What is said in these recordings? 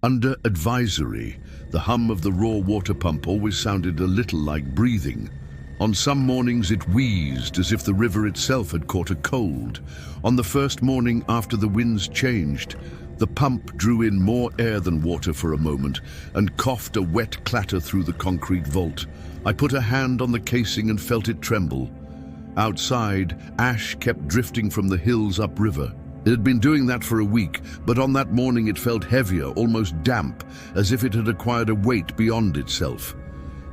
Under advisory, the hum of the raw water pump always sounded a little like breathing. On some mornings it wheezed as if the river itself had caught a cold. On the first morning after the winds changed, the pump drew in more air than water for a moment and coughed a wet clatter through the concrete vault. I put a hand on the casing and felt it tremble. Outside, ash kept drifting from the hills upriver. It had been doing that for a week, but on that morning it felt heavier, almost damp, as if it had acquired a weight beyond itself.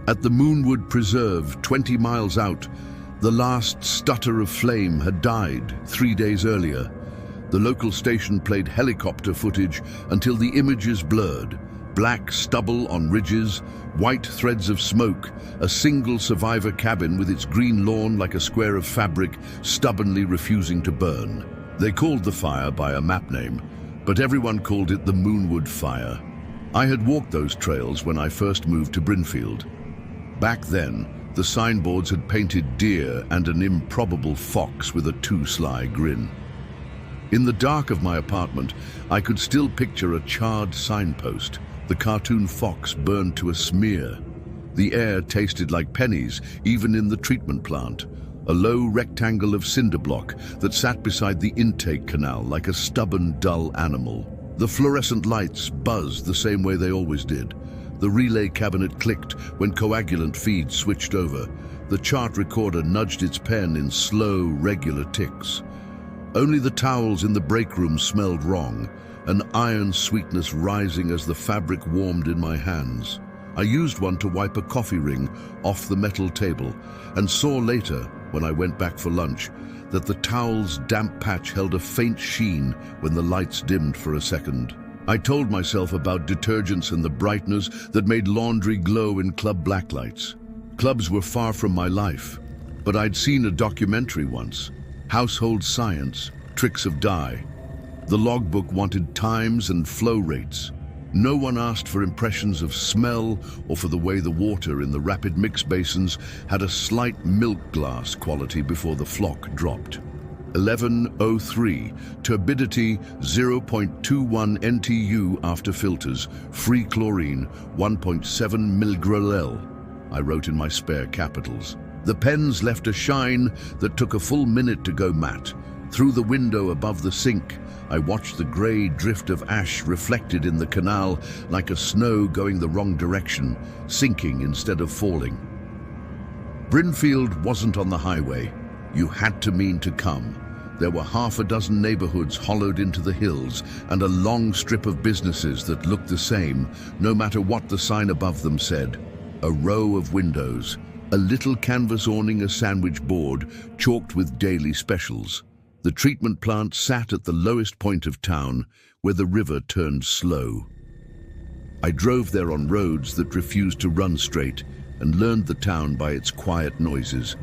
At the Moonwood Preserve, 20 miles out, the last stutter of flame had died 3 days earlier. The local station played helicopter footage until the images blurred. Black stubble on ridges, white threads of smoke, a single survivor cabin with its green lawn like a square of fabric, stubbornly refusing to burn. They called the fire by a map name, but everyone called it the Moonwood Fire. I had walked those trails when I first moved to Brinfield. Back then, the signboards had painted deer and an improbable fox with a too sly grin. In the dark of my apartment, I could still picture a charred signpost, the cartoon fox burned to a smear. The air tasted like pennies, even in the treatment plant. A low rectangle of cinder block that sat beside the intake canal like a stubborn, dull animal. The fluorescent lights buzzed the same way they always did. The relay cabinet clicked when coagulant feeds switched over. The chart recorder nudged its pen in slow, regular ticks. Only the towels in the break room smelled wrong, an iron sweetness rising as the fabric warmed in my hands. I used one to wipe a coffee ring off the metal table and saw later, when I went back for lunch, that the towel's damp patch held a faint sheen when the lights dimmed for a second. I told myself about detergents and the brightness that made laundry glow in club blacklights. Clubs were far from my life, but I'd seen a documentary once, Household Science, Tricks of Dye. The logbook wanted times and flow rates. No one asked for impressions of smell or for the way the water in the rapid mix basins had a slight milk glass quality before the flock dropped. 1103, turbidity 0.21 NTU after filters, free chlorine 1.7 mg/L, I wrote in my spare capitals. The pens left a shine that took a full minute to go matte. Through the window above the sink, I watched the grey drift of ash reflected in the canal like a snow going the wrong direction, sinking instead of falling. Brinfield wasn't on the highway. You had to mean to come. There were half a dozen neighbourhoods hollowed into the hills and a long strip of businesses that looked the same, no matter what the sign above them said. A row of windows, a little canvas awning, a sandwich board, chalked with daily specials. The treatment plant sat at the lowest point of town, where the river turned slow. I drove there on roads that refused to run straight and learned the town by its quiet noises.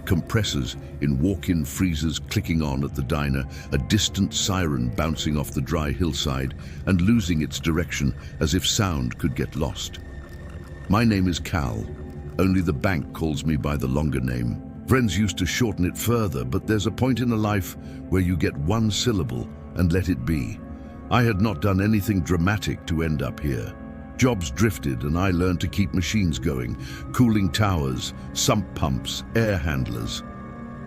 Compressors in walk-in freezers clicking on at the diner, a distant siren bouncing off the dry hillside and losing its direction as if sound could get lost. My name is Cal. Only the bank calls me by the longer name. Friends used to shorten it further, but there's a point in a life where you get one syllable and let it be. I had not done anything dramatic to end up here. Jobs drifted and I learned to keep machines going, cooling towers, sump pumps, air handlers.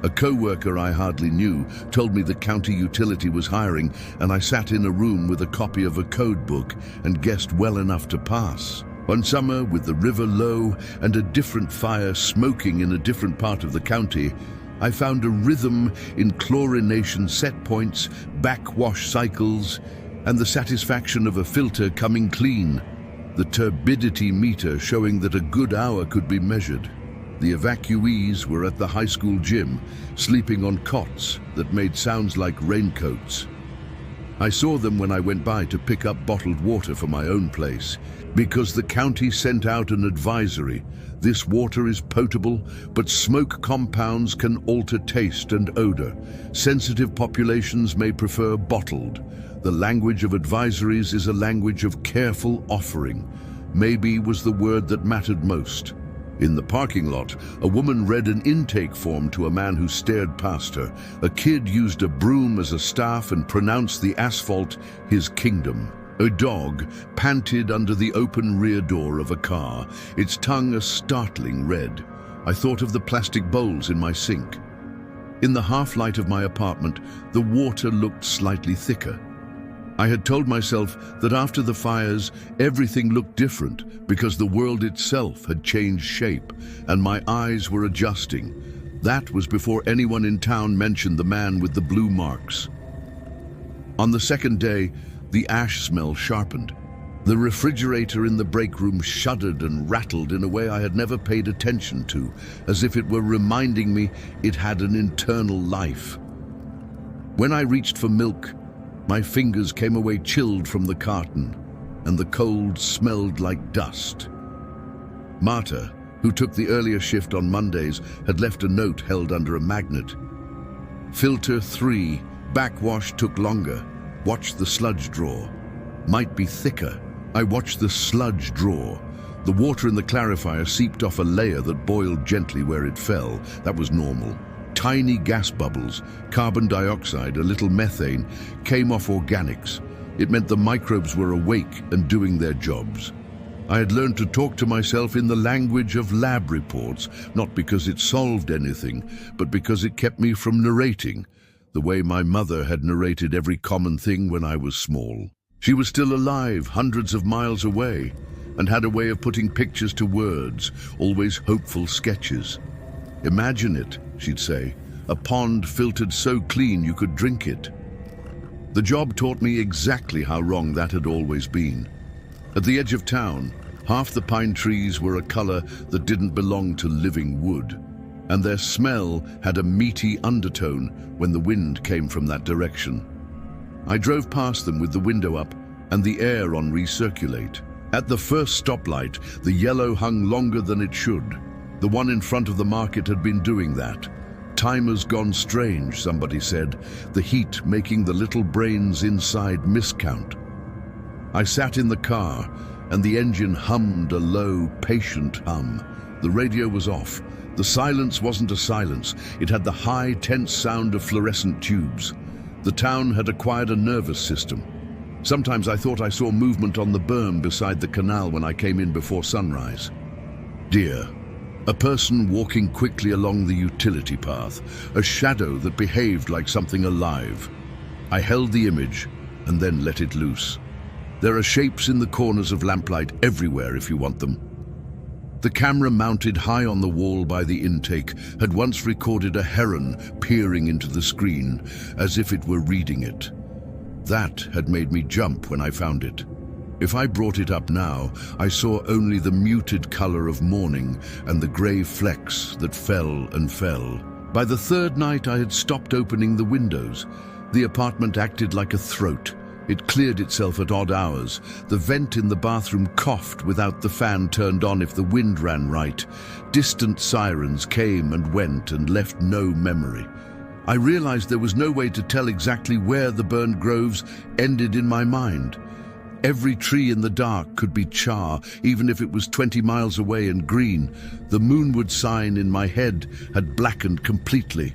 A co-worker I hardly knew told me the county utility was hiring, and I sat in a room with a copy of a code book and guessed well enough to pass. One summer, with the river low and a different fire smoking in a different part of the county, I found a rhythm in chlorination set points, backwash cycles, and the satisfaction of a filter coming clean. The turbidity meter showing that a good hour could be measured. The evacuees were at the high school gym, sleeping on cots that made sounds like raincoats. I saw them when I went by to pick up bottled water for my own place, because the county sent out an advisory. This water is potable, but smoke compounds can alter taste and odor. Sensitive populations may prefer bottled. The language of advisories is a language of careful offering. Maybe was the word that mattered most. In the parking lot, a woman read an intake form to a man who stared past her. A kid used a broom as a staff and pronounced the asphalt his kingdom. A dog panted under the open rear door of a car, its tongue a startling red. I thought of the plastic bowls in my sink. In the half-light of my apartment, the water looked slightly thicker. I had told myself that after the fires, everything looked different because the world itself had changed shape and my eyes were adjusting. That was before anyone in town mentioned the man with the blue marks. On the second day, the ash smell sharpened. The refrigerator in the break room shuddered and rattled in a way I had never paid attention to, as if it were reminding me it had an internal life. When I reached for milk, my fingers came away chilled from the carton, and the cold smelled like dust. Marta, who took the earlier shift on Mondays, had left a note held under a magnet. Filter 3, backwash took longer. Watch the sludge draw. Might be thicker. I watched the sludge draw. The water in the clarifier seeped off a layer that boiled gently where it fell. That was normal. Tiny gas bubbles, carbon dioxide, a little methane, came off organics. It meant the microbes were awake and doing their jobs. I had learned to talk to myself in the language of lab reports, not because it solved anything, but because it kept me from narrating, the way my mother had narrated every common thing when I was small. She was still alive, hundreds of miles away, and had a way of putting pictures to words, always hopeful sketches. Imagine it, she'd say, a pond filtered so clean you could drink it. The job taught me exactly how wrong that had always been. At the edge of town, half the pine trees were a color that didn't belong to living wood, and their smell had a meaty undertone when the wind came from that direction. I drove past them with the window up and the air on recirculate. At the first stoplight, the yellow hung longer than it should. The one in front of the market had been doing that. Timer's gone strange, somebody said, the heat making the little brains inside miscount. I sat in the car, and the engine hummed a low, patient hum. The radio was off. The silence wasn't a silence. It had the high, tense sound of fluorescent tubes. The town had acquired a nervous system. Sometimes I thought I saw movement on the berm beside the canal when I came in before sunrise. Deer. A person walking quickly along the utility path, a shadow that behaved like something alive. I held the image and then let it loose. There are shapes in the corners of lamplight everywhere if you want them. The camera mounted high on the wall by the intake had once recorded a heron peering into the screen as if it were reading it. That had made me jump when I found it. If I brought it up now, I saw only the muted color of morning and the gray flecks that fell and fell. By the third night, I had stopped opening the windows. The apartment acted like a throat. It cleared itself at odd hours. The vent in the bathroom coughed without the fan turned on if the wind ran right. Distant sirens came and went and left no memory. I realized there was no way to tell exactly where the burned groves ended in my mind. Every tree in the dark could be char, even if it was 20 miles away and green. The Moonwood sign in my head had blackened completely.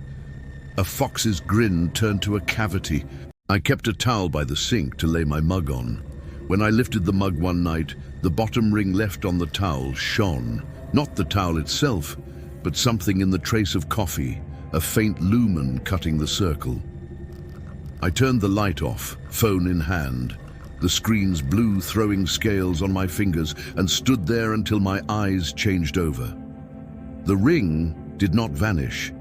A fox's grin turned to a cavity. I kept a towel by the sink to lay my mug on. When I lifted the mug one night, the bottom ring left on the towel shone. Not the towel itself, but something in the trace of coffee, a faint lumen cutting the circle. I turned the light off, phone in hand. The screen's blue throwing scales on my fingers and stood there until my eyes changed over. The ring did not vanish.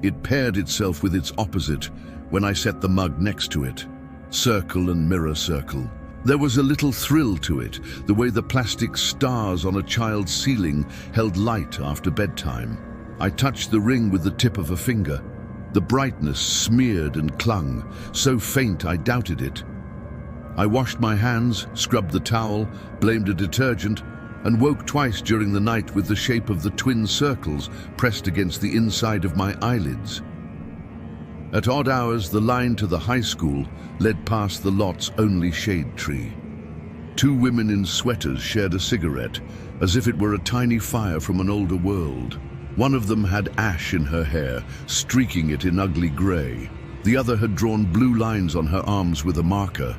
It paired itself with its opposite when I set the mug next to it. Circle and mirror circle. There was a little thrill to it, the way the plastic stars on a child's ceiling held light after bedtime. I touched the ring with the tip of a finger. The brightness smeared and clung, so faint I doubted it. I washed my hands, scrubbed the towel, blamed a detergent, and woke twice during the night with the shape of the twin circles pressed against the inside of my eyelids. At odd hours, the line to the high school led past the lot's only shade tree. Two women in sweaters shared a cigarette, as if it were a tiny fire from an older world. One of them had ash in her hair, streaking it in ugly gray. The other had drawn blue lines on her arms with a marker.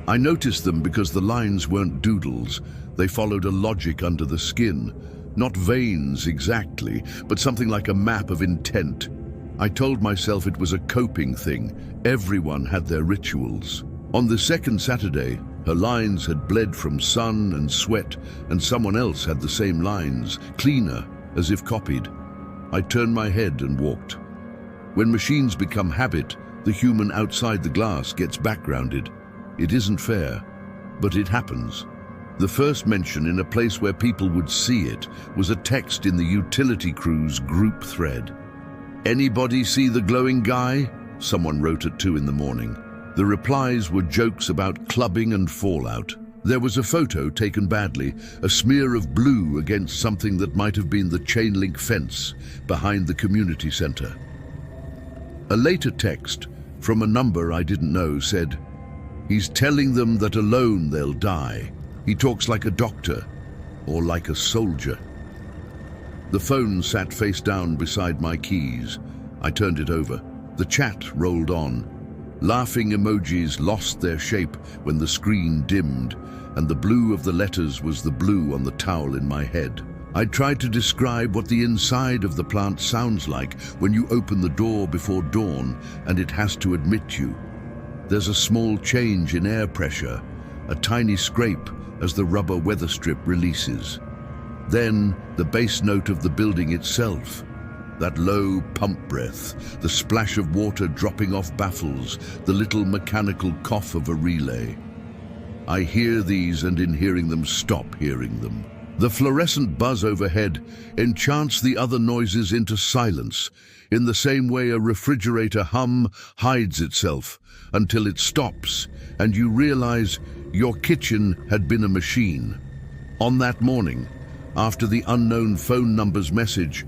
I noticed them because the lines weren't doodles. They followed a logic under the skin. Not veins exactly, but something like a map of intent. I told myself it was a coping thing. Everyone had their rituals. On the second Saturday, her lines had bled from sun and sweat, and someone else had the same lines, cleaner, as if copied. I turned my head and walked. When machines become habit, the human outside the glass gets backgrounded. It isn't fair, but it happens. The first mention in a place where people would see it was a text in the utility crew's group thread. "Anybody see the glowing guy?" someone wrote at 2 in the morning. The replies were jokes about clubbing and fallout. There was a photo taken badly, a smear of blue against something that might have been the chain-link fence behind the community center. A later text, from a number I didn't know, said, "He's telling them that alone they'll die. He talks like a doctor, or like a soldier." The phone sat face down beside my keys. I turned it over. The chat rolled on. Laughing emojis lost their shape when the screen dimmed, and the blue of the letters was the blue on the towel in my head. I tried to describe what the inside of the plant sounds like when you open the door before dawn and it has to admit you. There's a small change in air pressure, a tiny scrape as the rubber weather strip releases. Then the bass note of the building itself. That low pump breath, the splash of water dropping off baffles, the little mechanical cough of a relay. I hear these and in hearing them stop hearing them. The fluorescent buzz overhead enchants the other noises into silence, in the same way a refrigerator hum hides itself until it stops and you realize your kitchen had been a machine. On that morning, after the unknown phone number's message,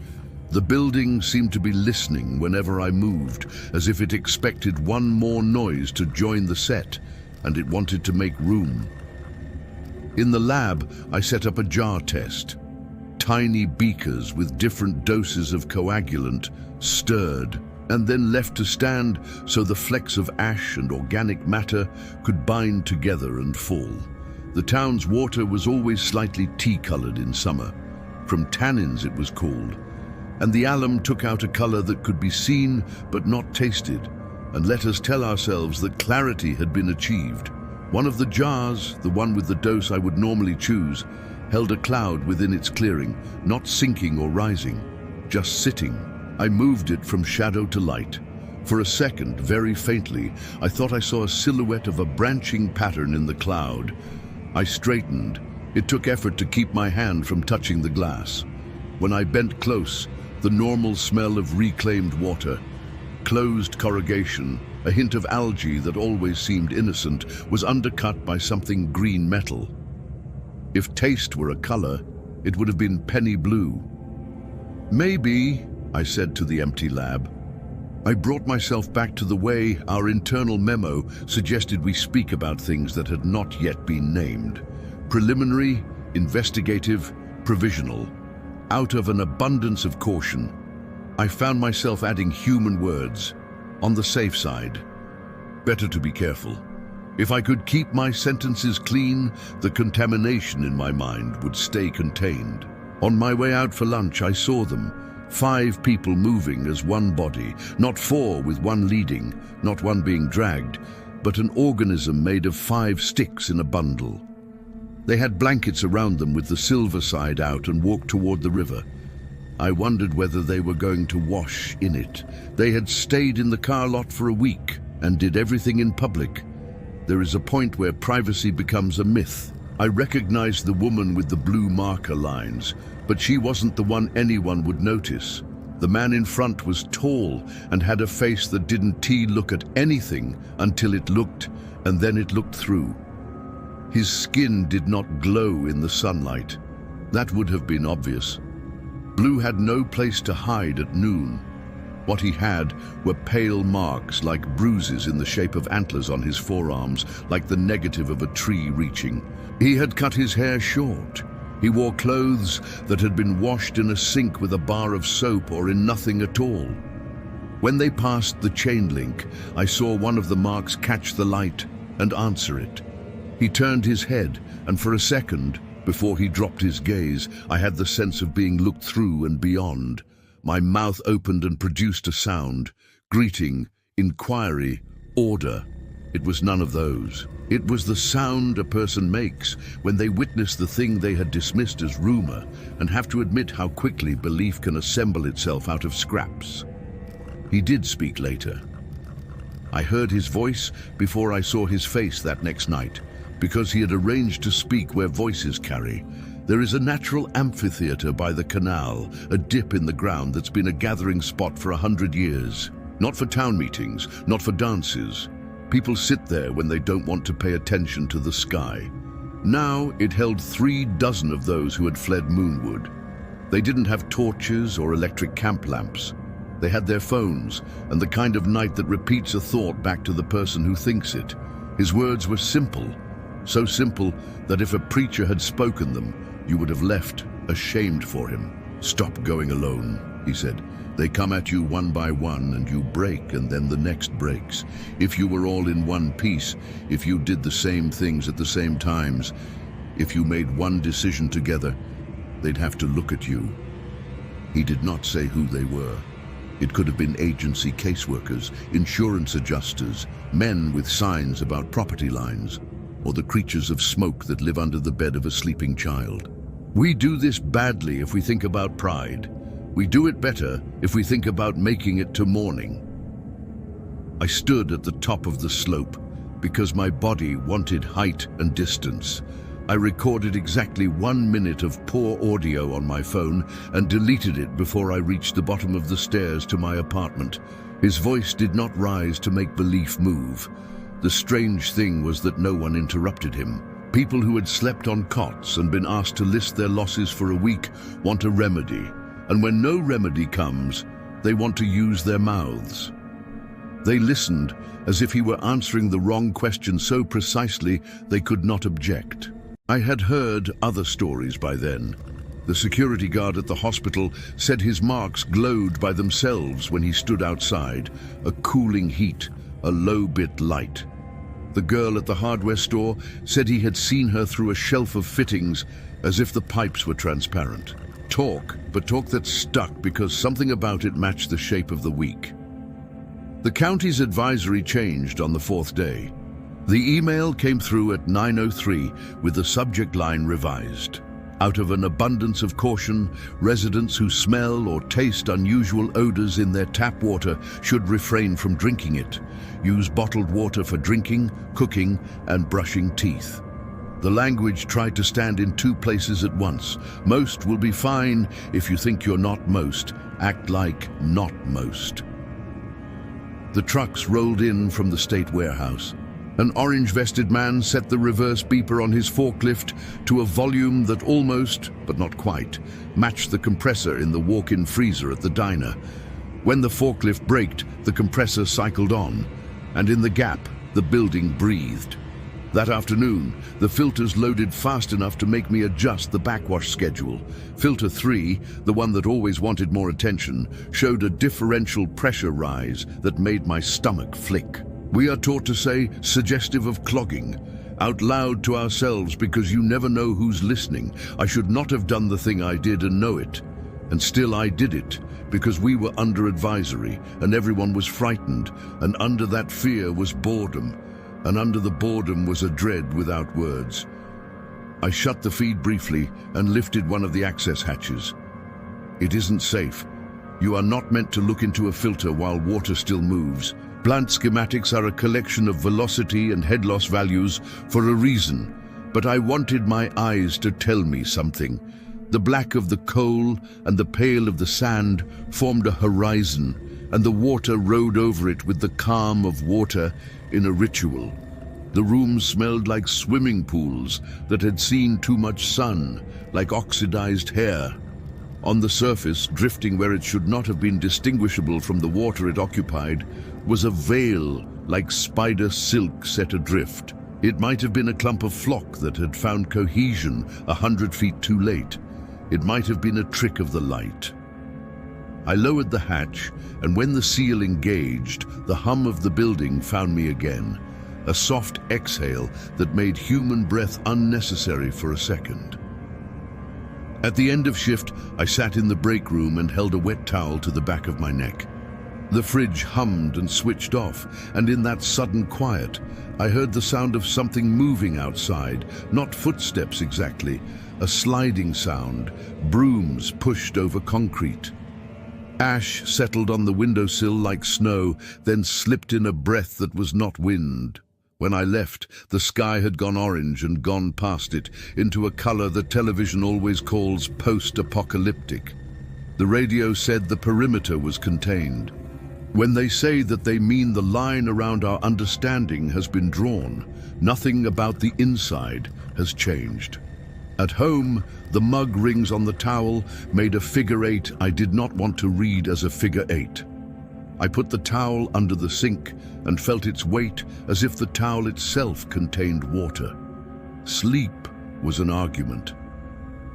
the building seemed to be listening whenever I moved, as if it expected one more noise to join the set, and it wanted to make room. In the lab, I set up a jar test. Tiny beakers with different doses of coagulant, stirred, and then left to stand so the flecks of ash and organic matter could bind together and fall. The town's water was always slightly tea-colored in summer. From tannins it was called. And the alum took out a color that could be seen but not tasted, and let us tell ourselves that clarity had been achieved. One of the jars, the one with the dose I would normally choose, held a cloud within its clearing, not sinking or rising, just sitting. I moved it from shadow to light. For a second, very faintly, I thought I saw a silhouette of a branching pattern in the cloud. I straightened. It took effort to keep my hand from touching the glass. When I bent close, the normal smell of reclaimed water, closed corrugation, a hint of algae that always seemed innocent, was undercut by something green metal. If taste were a color, it would have been penny blue. "Maybe," I said to the empty lab. I brought myself back to the way our internal memo suggested we speak about things that had not yet been named. Preliminary, investigative, provisional. Out of an abundance of caution, I found myself adding human words, on the safe side. Better to be careful. If I could keep my sentences clean, the contamination in my mind would stay contained. On my way out for lunch, I saw them, 5 people moving as one body, not 4 with one leading, not one being dragged, but an organism made of 5 sticks in a bundle. They had blankets around them with the silver side out and walked toward the river. I wondered whether they were going to wash in it. They had stayed in the car lot for a week and did everything in public. There is a point where privacy becomes a myth. I recognized the woman with the blue marker lines, but she wasn't the one anyone would notice. The man in front was tall and had a face that didn't look at anything until it looked, and then it looked through. His skin did not glow in the sunlight. That would have been obvious. Blue had no place to hide at noon. What he had were pale marks like bruises in the shape of antlers on his forearms, like the negative of a tree reaching. He had cut his hair short. He wore clothes that had been washed in a sink with a bar of soap or in nothing at all. When they passed the chain link, I saw one of the marks catch the light and answer it. He turned his head, and for a second, before he dropped his gaze, I had the sense of being looked through and beyond. My mouth opened and produced a sound. Greeting, inquiry, order. It was none of those. It was the sound a person makes when they witness the thing they had dismissed as rumor and have to admit how quickly belief can assemble itself out of scraps. He did speak later. I heard his voice before I saw his face that next night, because he had arranged to speak where voices carry. There is a natural amphitheater by the canal, a dip in the ground that's been a gathering spot for 100 years. Not for town meetings, not for dances. People sit there when they don't want to pay attention to the sky. Now it held 36 of those who had fled Moonwood. They didn't have torches or electric camp lamps. They had their phones and the kind of night that repeats a thought back to the person who thinks it. His words were simple, so simple that if a preacher had spoken them, you would have left ashamed for him. "Stop going alone," he said. "They come at you one by one and you break, and then the next breaks. If you were all in one piece, if you did the same things at the same times, if you made one decision together, they'd have to look at you." He did not say who they were. It could have been agency caseworkers, insurance adjusters, men with signs about property lines, or the creatures of smoke that live under the bed of a sleeping child. We do this badly if we think about pride. We do it better if we think about making it to morning. I stood at the top of the slope because my body wanted height and distance. I recorded exactly 1 minute of poor audio on my phone and deleted it before I reached the bottom of the stairs to my apartment. His voice did not rise to make belief move. The strange thing was that no one interrupted him. People who had slept on cots and been asked to list their losses for a week want a remedy. And when no remedy comes, they want to use their mouths. They listened as if he were answering the wrong question so precisely they could not object. I had heard other stories by then. The security guard at the hospital said his marks glowed by themselves when he stood outside, a cooling heat, a low-bit light. The girl at the hardware store said he had seen her through a shelf of fittings as if the pipes were transparent. Talk, but talk that stuck because something about it matched the shape of the week. The county's advisory changed on the 4th day. The email came through at 9:03 with the subject line revised. Out of an abundance of caution, residents who smell or taste unusual odors in their tap water should refrain from drinking it. Use bottled water for drinking, cooking, and brushing teeth. The language tried to stand in 2 places at once. Most will be fine if you think you're not most. Act like not most. The trucks rolled in from the state warehouse. An orange-vested man set the reverse beeper on his forklift to a volume that almost, but not quite, matched the compressor in the walk-in freezer at the diner. When the forklift braked, the compressor cycled on, and in the gap, the building breathed. That afternoon, the filters loaded fast enough to make me adjust the backwash schedule. Filter 3, the one that always wanted more attention, showed a differential pressure rise that made my stomach flick. We are taught to say, suggestive of clogging, out loud to ourselves because you never know who's listening. I should not have done the thing I did and know it. And still I did it, because we were under advisory and everyone was frightened, and under that fear was boredom, and under the boredom was a dread without words. I shut the feed briefly and lifted one of the access hatches. It isn't safe. You are not meant to look into a filter while water still moves. Plant schematics are a collection of velocity and head loss values for a reason, but I wanted my eyes to tell me something. The black of the coal and the pale of the sand formed a horizon, and the water rode over it with the calm of water in a ritual. The room smelled like swimming pools that had seen too much sun, like oxidized hair. On the surface, drifting where it should not have been distinguishable from the water it occupied, was a veil like spider silk set adrift. It might have been a clump of flock that had found cohesion 100 feet too late. It might have been a trick of the light. I lowered the hatch, and when the seal engaged, the hum of the building found me again. a soft exhale that made human breath unnecessary for a second. At the end of shift, I sat in the break room and held a wet towel to the back of my neck. The fridge hummed and switched off, and in that sudden quiet, I heard the sound of something moving outside, not footsteps exactly, a sliding sound, brooms pushed over concrete. Ash settled on the windowsill like snow, then slipped in a breath that was not wind. When I left, the sky had gone orange and gone past it, into a color that television always calls post-apocalyptic. The radio said the perimeter was contained. When they say that, they mean the line around our understanding has been drawn. Nothing about the inside has changed. At home, the mug rings on the towel made a figure 8 I did not want to read as a figure 8. I put the towel under the sink and felt its weight as if the towel itself contained water. Sleep was an argument.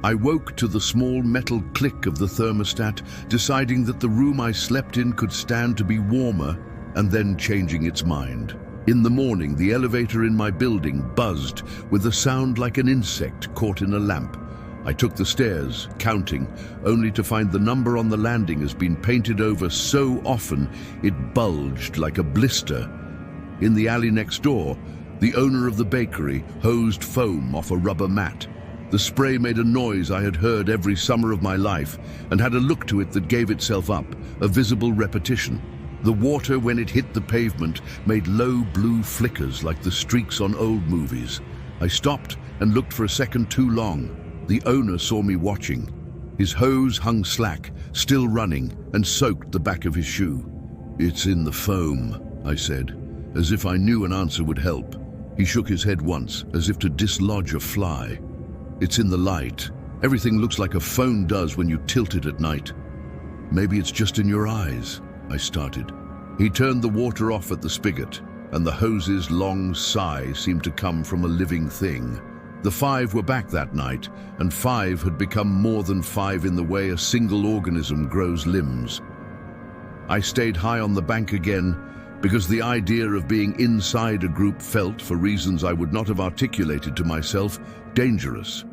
I woke to the small metal click of the thermostat, deciding that the room I slept in could stand to be warmer, and then changing its mind. In the morning, the elevator in my building buzzed with a sound like an insect caught in a lamp. I took the stairs, counting, only to find the number on the landing has been painted over so often it bulged like a blister. In the alley next door, the owner of the bakery hosed foam off a rubber mat. The spray made a noise I had heard every summer of my life and had a look to it that gave itself up, a visible repetition. The water, when it hit the pavement, made low blue flickers like the streaks on old movies. I stopped and looked for a second too long. The owner saw me watching. His hose hung slack, still running, and soaked the back of his shoe. "It's in the foam," I said, as if I knew an answer would help. He shook his head once, as if to dislodge a fly. "It's in the light. Everything looks like a phone does when you tilt it at night." "Maybe it's just in your eyes," I started. He turned the water off at the spigot, and the hose's long sigh seemed to come from a living thing. The 5 were back that night, and 5 had become more than 5 in the way a single organism grows limbs. I stayed high on the bank again, because the idea of being inside a group felt, for reasons I would not have articulated to myself, dangerous.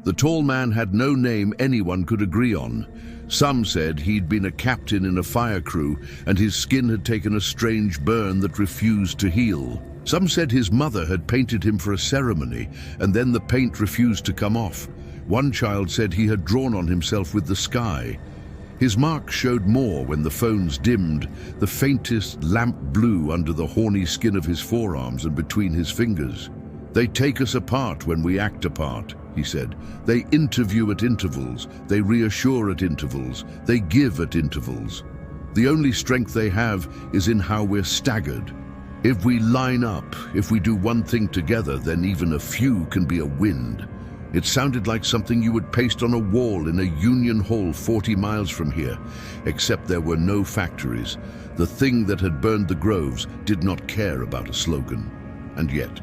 The tall man had no name anyone could agree on. Some said he'd been a captain in a fire crew, and his skin had taken a strange burn that refused to heal. Some said his mother had painted him for a ceremony, and then the paint refused to come off. One child said he had drawn on himself with the sky. His marks showed more when the phones dimmed, the faintest lamp blue under the horny skin of his forearms and between his fingers. "They take us apart when we act apart," he said. "They interview at intervals, they reassure at intervals, they give at intervals. The only strength they have is in how we're staggered. If we line up, if we do one thing together, then even a few can be a wind." It sounded like something you would paste on a wall in a union hall 40 miles from here, except there were no factories. The thing that had burned the groves did not care about a slogan. And yet,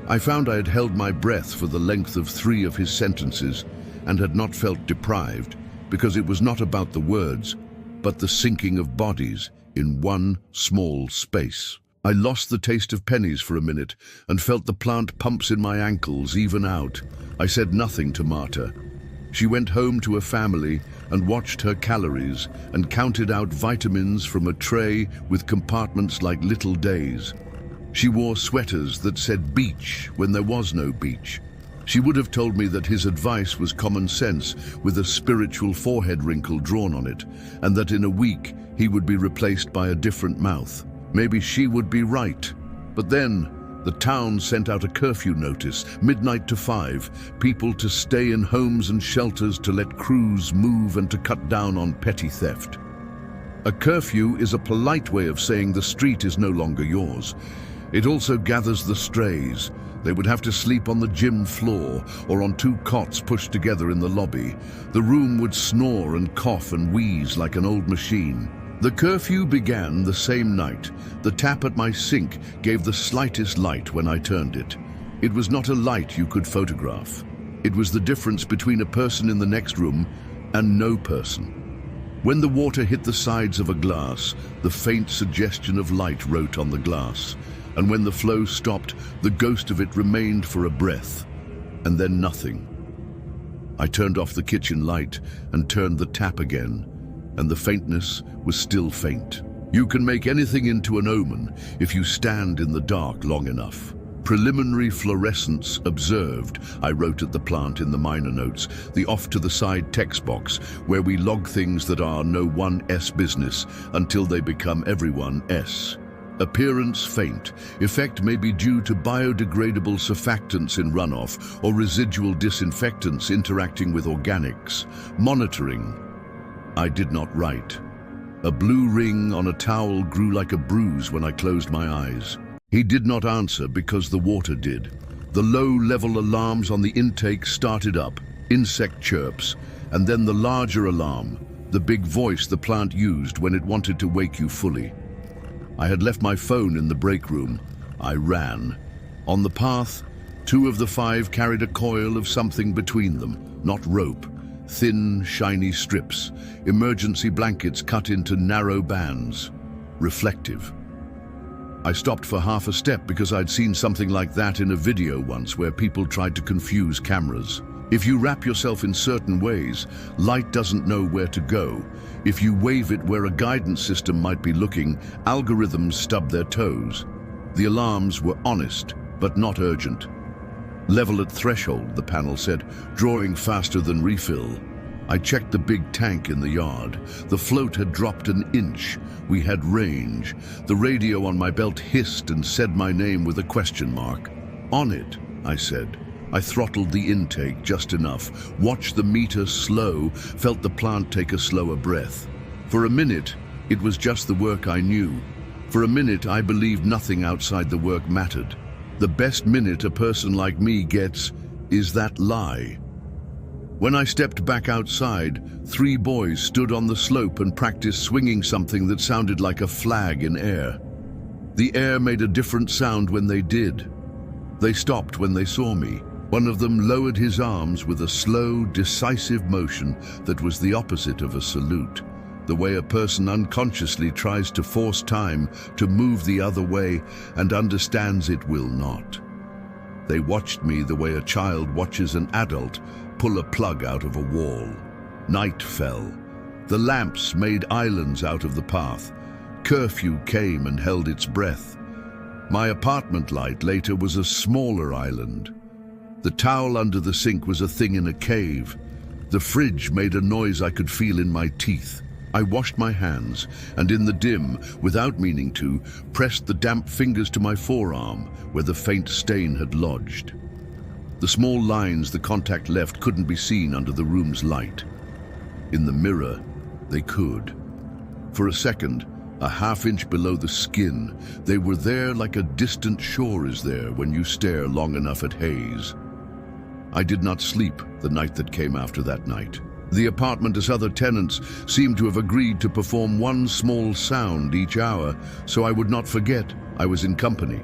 I found I had held my breath for the length of 3 of his sentences and had not felt deprived, because it was not about the words, but the sinking of bodies in one small space. I lost the taste of pennies for a minute and felt the plant pumps in my ankles even out. I said nothing to Marta. She went home to her family and watched her calories and counted out vitamins from a tray with compartments like little days. She wore sweaters that said beach when there was no beach. She would have told me that his advice was common sense with a spiritual forehead wrinkle drawn on it, and that in a week he would be replaced by a different mouth. Maybe she would be right. But then, the town sent out a curfew notice, midnight to 5, people to stay in homes and shelters, to let crews move and to cut down on petty theft. A curfew is a polite way of saying the street is no longer yours. It also gathers the strays. They would have to sleep on the gym floor or on 2 cots pushed together in the lobby. The room would snore and cough and wheeze like an old machine. The curfew began the same night. The tap at my sink gave the slightest light when I turned it. It was not a light you could photograph. It was the difference between a person in the next room and no person. When the water hit the sides of a glass, the faint suggestion of light wrote on the glass. and when the flow stopped, the ghost of it remained for a breath, and then nothing. I turned off the kitchen light and turned the tap again, and the faintness was still faint. You can make anything into an omen if you stand in the dark long enough. Preliminary fluorescence observed, I wrote at the plant in the minor notes, the off-to-the-side text box, where we log things that are no one S business until they become everyone S. Appearance faint. Effect may be due to biodegradable surfactants in runoff or residual disinfectants interacting with organics. Monitoring. I did not write. A blue ring on a towel grew like a bruise when I closed my eyes. He did not answer because the water did. The low-level alarms on the intake started up, insect chirps, and then the larger alarm, the big voice the plant used when it wanted to wake you fully. I had left my phone in the break room. I ran. On the path, 2 of the 5 carried a coil of something between them, not rope. Thin, shiny strips, emergency blankets cut into narrow bands. Reflective. I stopped for half a step because I'd seen something like that in a video once where people tried to confuse cameras. If you wrap yourself in certain ways, light doesn't know where to go. If you wave it where a guidance system might be looking, algorithms stub their toes. The alarms were honest, but not urgent. Level at threshold, the panel said, drawing faster than refill. I checked the big tank in the yard. The float had dropped an inch. We had range. The radio on my belt hissed and said my name with a question mark. On it, I said. I throttled the intake just enough, watched the meter slow, felt the plant take a slower breath. For a minute, it was just the work I knew. For a minute, I believed nothing outside the work mattered. The best minute a person like me gets is that lie. When I stepped back outside, 3 boys stood on the slope and practiced swinging something that sounded like a flag in air. The air made a different sound when they did. They stopped when they saw me. One of them lowered his arms with a slow, decisive motion that was the opposite of a salute, the way a person unconsciously tries to force time to move the other way and understands it will not. They watched me the way a child watches an adult pull a plug out of a wall. Night fell. The lamps made islands out of the path. Curfew came and held its breath. My apartment light later was a smaller island. The towel under the sink was a thing in a cave. The fridge made a noise I could feel in my teeth. I washed my hands, and in the dim, without meaning to, pressed the damp fingers to my forearm, where the faint stain had lodged. The small lines the contact left couldn't be seen under the room's light. In the mirror, they could. For a second, a half-inch below the skin, they were there like a distant shore is there when you stare long enough at haze. I did not sleep the night that came after that night. The apartment's other tenants seemed to have agreed to perform one small sound each hour, so I would not forget I was in company.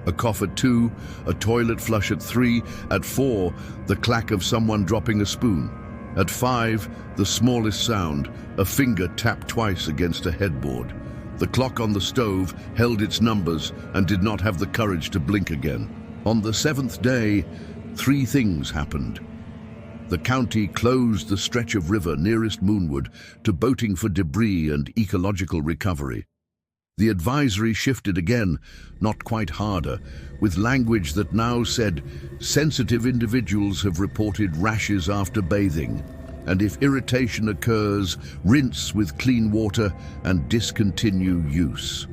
A cough at 2, a toilet flush at 3, at 4, the clack of someone dropping a spoon. At 5, the smallest sound, a finger tapped twice against a headboard. The clock on the stove held its numbers and did not have the courage to blink again. On the 7th day, 3 things happened. The county closed the stretch of river nearest Moonwood to boating for debris and ecological recovery. The advisory shifted again, not quite harder, with language that now said, sensitive individuals have reported rashes after bathing, and if irritation occurs, rinse with clean water and discontinue use.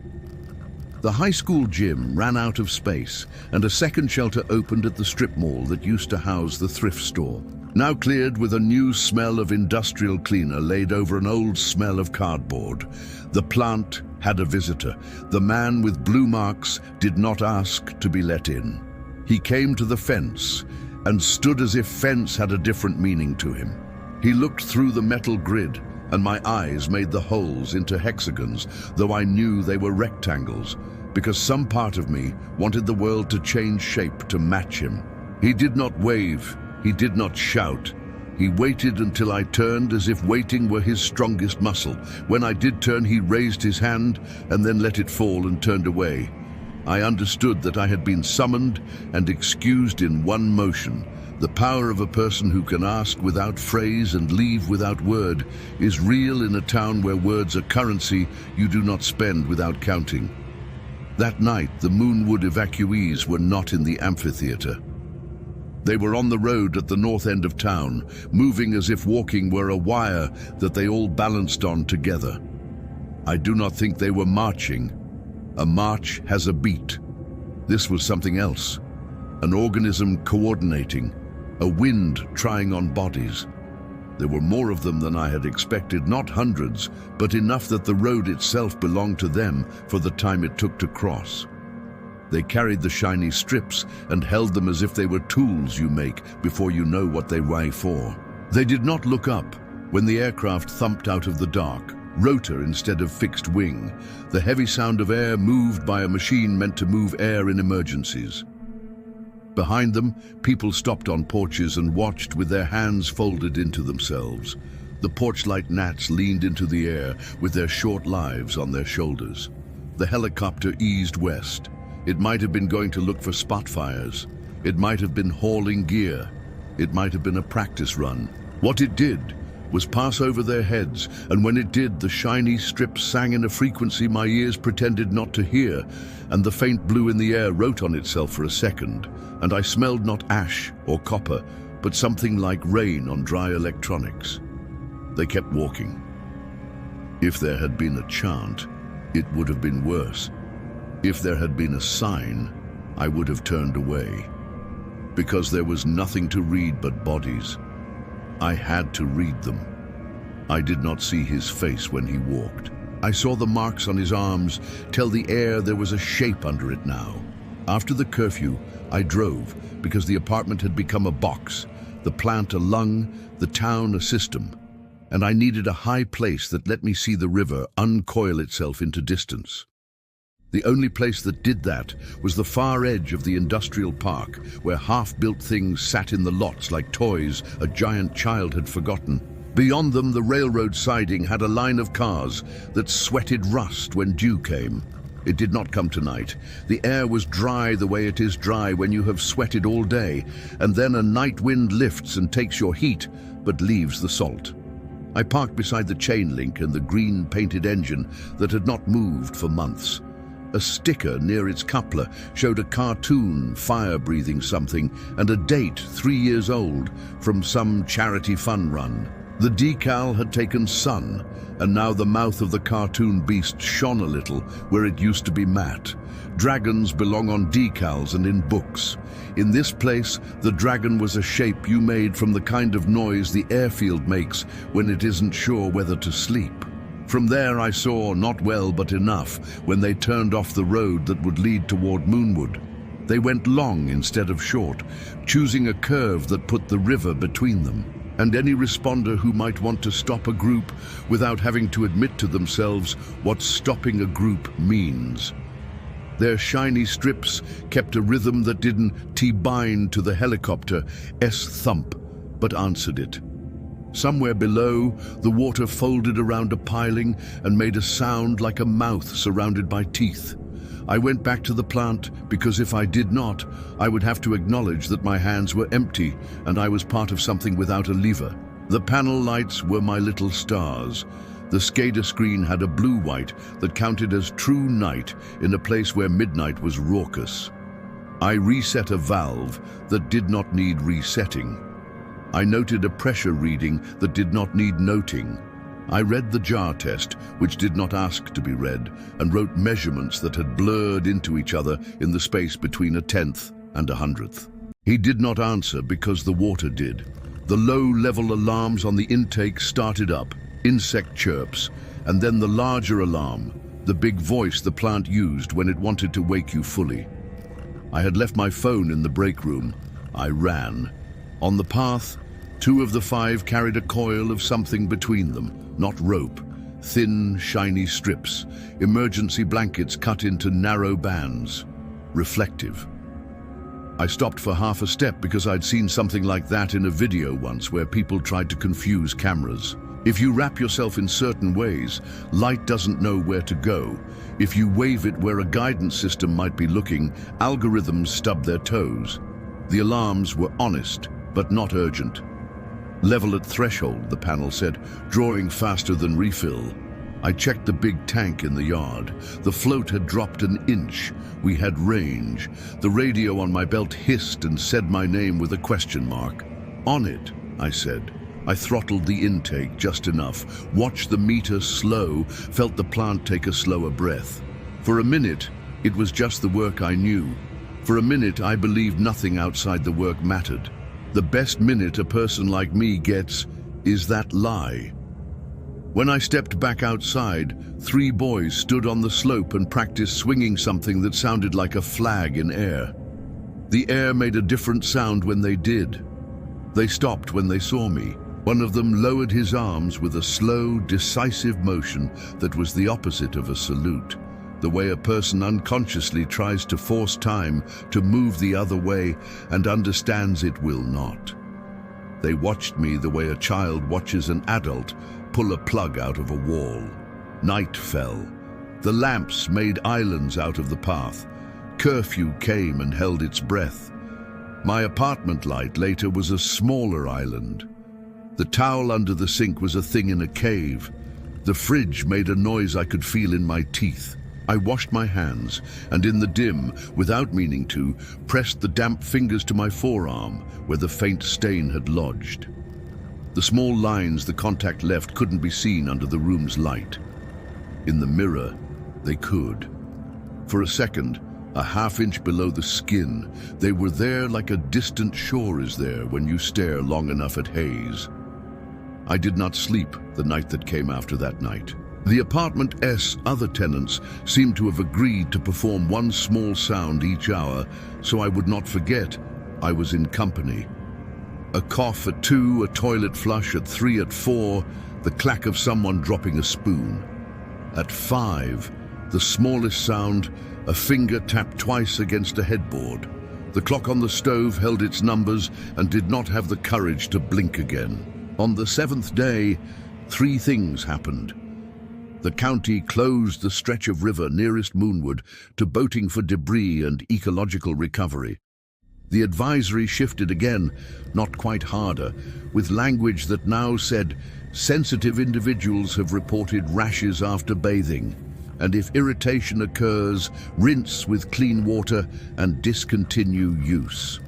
The high school gym ran out of space, and a second shelter opened at the strip mall that used to house the thrift store. Now cleared with a new smell of industrial cleaner laid over an old smell of cardboard. The plant had a visitor. The man with blue marks did not ask to be let in. He came to the fence and stood as if fence had a different meaning to him. He looked through the metal grid, and my eyes made the holes into hexagons, though I knew they were rectangles, because some part of me wanted the world to change shape to match him. He did not wave. He did not shout. He waited until I turned as if waiting were his strongest muscle. When I did turn, he raised his hand and then let it fall and turned away. I understood that I had been summoned and excused in one motion. The power of a person who can ask without phrase and leave without word is real in a town where words are currency you do not spend without counting. That night, the Moonwood evacuees were not in the amphitheater. They were on the road at the north end of town, moving as if walking were a wire that they all balanced on together. I do not think they were marching. A march has a beat. This was something else. An organism coordinating, a wind trying on bodies. There were more of them than I had expected, not hundreds, but enough that the road itself belonged to them for the time it took to cross. They carried the shiny strips and held them as if they were tools you make before you know what they weigh for. They did not look up when the aircraft thumped out of the dark, rotor instead of fixed wing. The heavy sound of air moved by a machine meant to move air in emergencies. Behind them, people stopped on porches and watched with their hands folded into themselves. The porch-light gnats leaned into the air with their short lives on their shoulders. The helicopter eased west. It might have been going to look for spot fires. It might have been hauling gear. It might have been a practice run. What it did was pass over their heads, and when it did, the shiny strips sang in a frequency my ears pretended not to hear, and the faint blue in the air wrote on itself for a second, and I smelled not ash or copper, but something like rain on dry electronics. They kept walking. If there had been a chant, it would have been worse. If there had been a sign, I would have turned away. Because there was nothing to read but bodies. I had to read them. I did not see his face when he walked. I saw the marks on his arms tell the air there was a shape under it now. After the curfew, I drove because the apartment had become a box, the plant a lung, the town a system, and I needed a high place that let me see the river uncoil itself into distance. The only place that did that was the far edge of the industrial park, where half-built things sat in the lots like toys a giant child had forgotten. Beyond them, the railroad siding had a line of cars that sweated rust when dew came. It did not come tonight. The air was dry the way it is dry when you have sweated all day, and then a night wind lifts and takes your heat, but leaves the salt. I parked beside the chain link and the green painted engine that had not moved for months. A sticker near its coupler showed a cartoon fire-breathing something and a date 3 years old from some charity fun run. The decal had taken sun, and now the mouth of the cartoon beast shone a little where it used to be matte. Dragons belong on decals and in books. In this place, the dragon was a shape you made from the kind of noise the airfield makes when it isn't sure whether to sleep. From there I saw not well but enough when they turned off the road that would lead toward Moonwood. They went long instead of short, choosing a curve that put the river between them. And any responder who might want to stop a group without having to admit to themselves what stopping a group means. Their shiny strips kept a rhythm that didn't T-bind to the helicopter's thump, but answered it. Somewhere below, the water folded around a piling and made a sound like a mouth surrounded by teeth. I went back to the plant because if I did not, I would have to acknowledge that my hands were empty and I was part of something without a lever. The panel lights were my little stars. The SCADA screen had a blue-white that counted as true night in a place where midnight was raucous. I reset a valve that did not need resetting. I noted a pressure reading that did not need noting. I read the jar test, which did not ask to be read, and wrote measurements that had blurred into each other in the space between a 10th and a 100th. He did not answer because the water did. The low-level alarms on the intake started up, insect chirps, and then the larger alarm, the big voice the plant used when it wanted to wake you fully. I had left my phone in the break room. I ran. On the path, 2 of the 5 carried a coil of something between them, not rope, thin, shiny strips, emergency blankets cut into narrow bands, reflective. I stopped for half a step because I'd seen something like that in a video once where people tried to confuse cameras. If you wrap yourself in certain ways, light doesn't know where to go. If you wave it where a guidance system might be looking, algorithms stub their toes. The alarms were honest, but not urgent. Level at threshold, the panel said, drawing faster than refill. I checked the big tank in the yard. The float had dropped an inch. We had range. The radio on my belt hissed and said my name with a question mark. On it, I said. I throttled the intake just enough, watched the meter slow, felt the plant take a slower breath. For a minute, it was just the work I knew. For a minute, I believed nothing outside the work mattered. The best minute a person like me gets is that lie. When I stepped back outside, 3 boys stood on the slope and practiced swinging something that sounded like a flag in air. The air made a different sound when they did. They stopped when they saw me. One of them lowered his arms with a slow, decisive motion that was the opposite of a salute, the way a person unconsciously tries to force time to move the other way and understands it will not. They watched me the way a child watches an adult pull a plug out of a wall. Night fell. The lamps made islands out of the path. Curfew came and held its breath. My apartment light later was a smaller island. The towel under the sink was a thing in a cave. The fridge made a noise I could feel in my teeth. I washed my hands, and in the dim, without meaning to, pressed the damp fingers to my forearm where the faint stain had lodged. The small lines the contact left couldn't be seen under the room's light. In the mirror, they could. For a second, a half-inch below the skin, they were there like a distant shore is there when you stare long enough at haze. I did not sleep the night that came after that night. The apartment's other tenants seemed to have agreed to perform one small sound each hour, so I would not forget I was in company. A cough at 2, a toilet flush at 3, at 4, the clack of someone dropping a spoon. At 5, the smallest sound, a finger tapped twice against a headboard. The clock on the stove held its numbers and did not have the courage to blink again. On the 7th day, 3 things happened. The county closed the stretch of river nearest Moonwood to boating for debris and ecological recovery. The advisory shifted again, not quite harder, with language that now said, sensitive individuals have reported rashes after bathing, and if irritation occurs, rinse with clean water and discontinue use.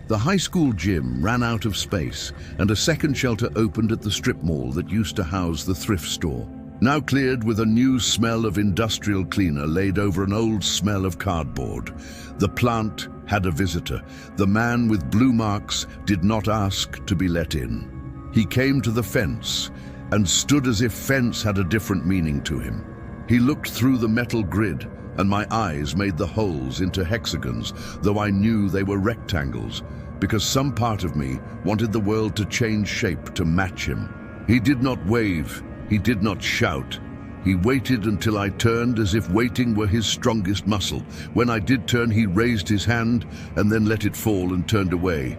The high school gym ran out of space, and a second shelter opened at the strip mall that used to house the thrift store. Now cleared with a new smell of industrial cleaner laid over an old smell of cardboard. The plant had a visitor. The man with blue marks did not ask to be let in. He came to the fence and stood as if fence had a different meaning to him. He looked through the metal grid, and my eyes made the holes into hexagons, though I knew they were rectangles, because some part of me wanted the world to change shape to match him. He did not wave. He did not shout. He waited until I turned as if waiting were his strongest muscle. When I did turn, he raised his hand and then let it fall and turned away.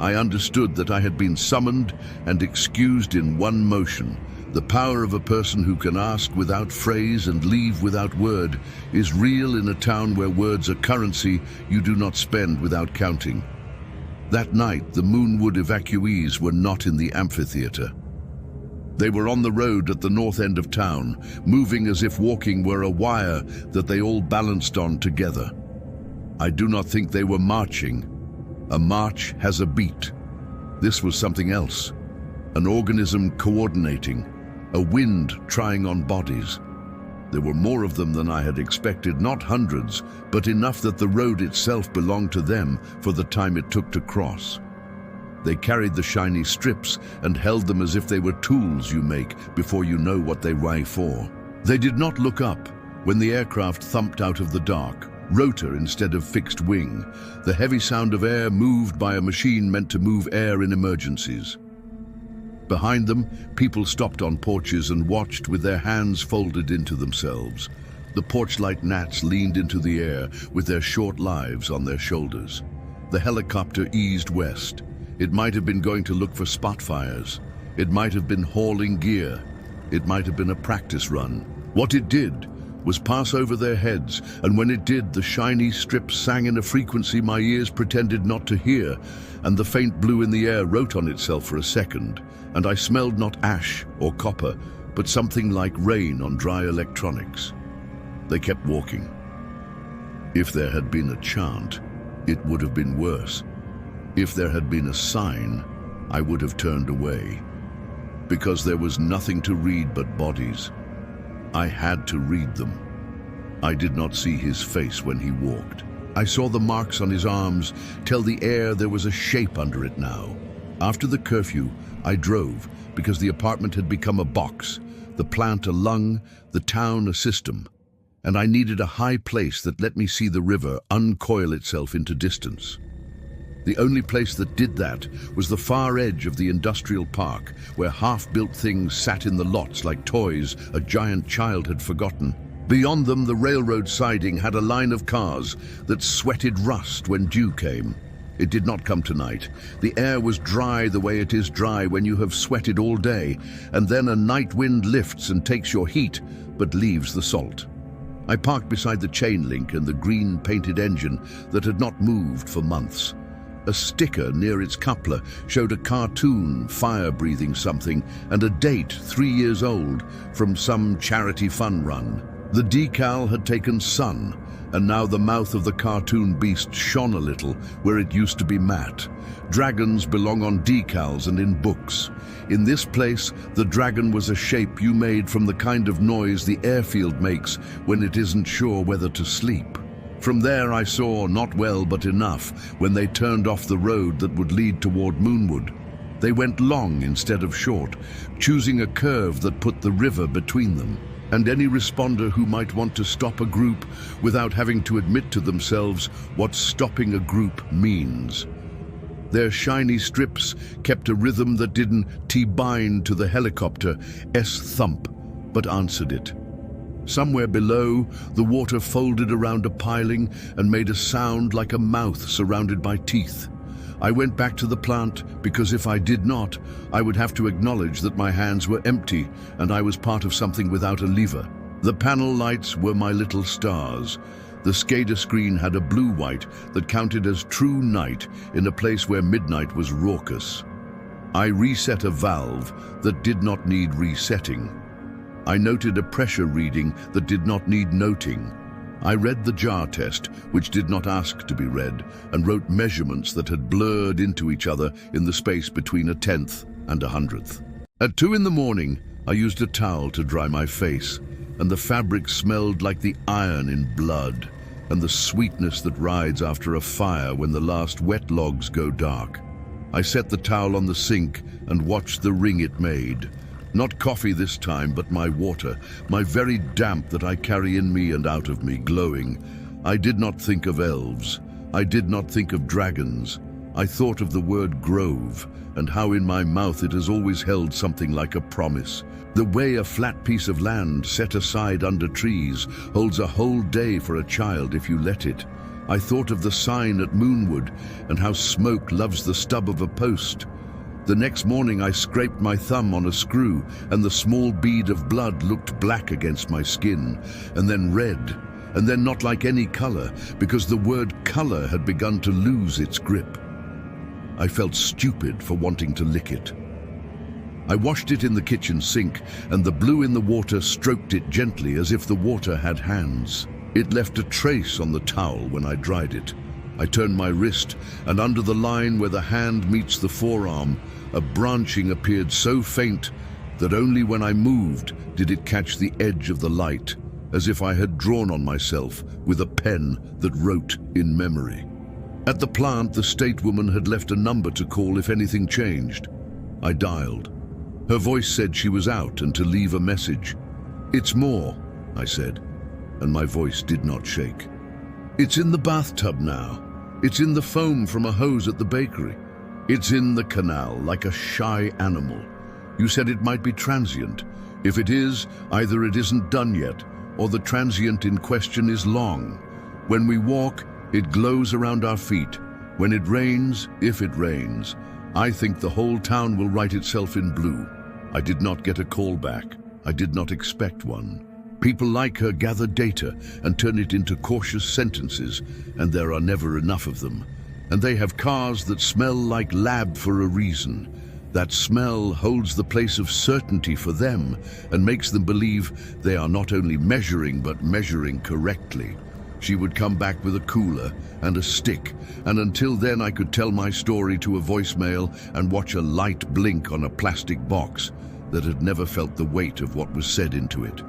I understood that I had been summoned and excused in one motion. The power of a person who can ask without phrase and leave without word is real in a town where words are currency you do not spend without counting. That night, the Moonwood evacuees were not in the amphitheater. They were on the road at the north end of town, moving as if walking were a wire that they all balanced on together. I do not think they were marching. A march has a beat. This was something else. An organism coordinating, a wind trying on bodies. There were more of them than I had expected, not hundreds, but enough that the road itself belonged to them for the time it took to cross. They carried the shiny strips and held them as if they were tools you make before you know what they weigh for. They did not look up when the aircraft thumped out of the dark, rotor instead of fixed wing. The heavy sound of air moved by a machine meant to move air in emergencies. Behind them, people stopped on porches and watched with their hands folded into themselves. The porch-light gnats leaned into the air with their short lives on their shoulders. The helicopter eased west. It might have been going to look for spot fires. It might have been hauling gear. It might have been a practice run. What it did was pass over their heads, and when it did, the shiny strips sang in a frequency my ears pretended not to hear, and the faint blue in the air wrote on itself for a second, and I smelled not ash or copper, but something like rain on dry electronics. They kept walking. If there had been a chant, it would have been worse. If there had been a sign, I would have turned away. Because there was nothing to read but bodies. I had to read them. I did not see his face when he walked. I saw the marks on his arms tell the air there was a shape under it now. After the curfew, I drove because the apartment had become a box, the plant a lung, the town a system. And I needed a high place that let me see the river uncoil itself into distance. The only place that did that was the far edge of the industrial park, where half-built things sat in the lots like toys a giant child had forgotten. Beyond them, the railroad siding had a line of cars that sweated rust when dew came. It did not come tonight. The air was dry the way it is dry when you have sweated all day, and then a night wind lifts and takes your heat, but leaves the salt. I parked beside the chain link and the green painted engine that had not moved for months. A sticker near its coupler showed a cartoon fire-breathing something and a date 3 years old from some charity fun run. The decal had taken sun, and now the mouth of the cartoon beast shone a little where it used to be matte. Dragons belong on decals and in books. In this place, the dragon was a shape you made from the kind of noise the airfield makes when it isn't sure whether to sleep. From there I saw, not well but enough, when they turned off the road that would lead toward Moonwood. They went long instead of short, choosing a curve that put the river between them. And any responder who might want to stop a group without having to admit to themselves what stopping a group means. Their shiny strips kept a rhythm that didn't T-bind to the helicopter S-thump, but answered it. Somewhere below, the water folded around a piling and made a sound like a mouth surrounded by teeth. I went back to the plant because if I did not, I would have to acknowledge that my hands were empty and I was part of something without a lever. The panel lights were my little stars. The SCADA screen had a blue-white that counted as true night in a place where midnight was raucous. I reset a valve that did not need resetting. I noted a pressure reading that did not need noting. I read the jar test, which did not ask to be read, and wrote measurements that had blurred into each other in the space between a tenth and a hundredth. At 2 in the morning, I used a towel to dry my face, and the fabric smelled like the iron in blood, and the sweetness that rides after a fire when the last wet logs go dark. I set the towel on the sink and watched the ring it made. Not coffee this time, but my water, my very damp that I carry in me and out of me, glowing. I did not think of elves. I did not think of dragons. I thought of the word grove, and how in my mouth it has always held something like a promise. The way a flat piece of land set aside under trees holds a whole day for a child if you let it. I thought of the sign at Moonwood, and how smoke loves the stub of a post. The next morning I scraped my thumb on a screw, and the small bead of blood looked black against my skin, and then red, and then not like any color, because the word color had begun to lose its grip. I felt stupid for wanting to lick it. I washed it in the kitchen sink, and the blue in the water stroked it gently as if the water had hands. It left a trace on the towel when I dried it. I turned my wrist, and under the line where the hand meets the forearm, a branching appeared so faint that only when I moved did it catch the edge of the light, as if I had drawn on myself with a pen that wrote in memory. At the plant, the state woman had left a number to call if anything changed. I dialed. Her voice said she was out and to leave a message. "It's more," I said, and my voice did not shake. "It's in the bathtub now. It's in the foam from a hose at the bakery. It's in the canal, like a shy animal. You said it might be transient. If it is, either it isn't done yet, or the transient in question is long. When we walk, it glows around our feet. When it rains, if it rains, I think the whole town will write itself in blue. I did not get a call back. I did not expect one. People like her gather data and turn it into cautious sentences, and there are never enough of them. And they have cars that smell like lab for a reason. That smell holds the place of certainty for them and makes them believe they are not only measuring, but measuring correctly. She would come back with a cooler and a stick, and until then I could tell my story to a voicemail and watch a light blink on a plastic box that had never felt the weight of what was said into it.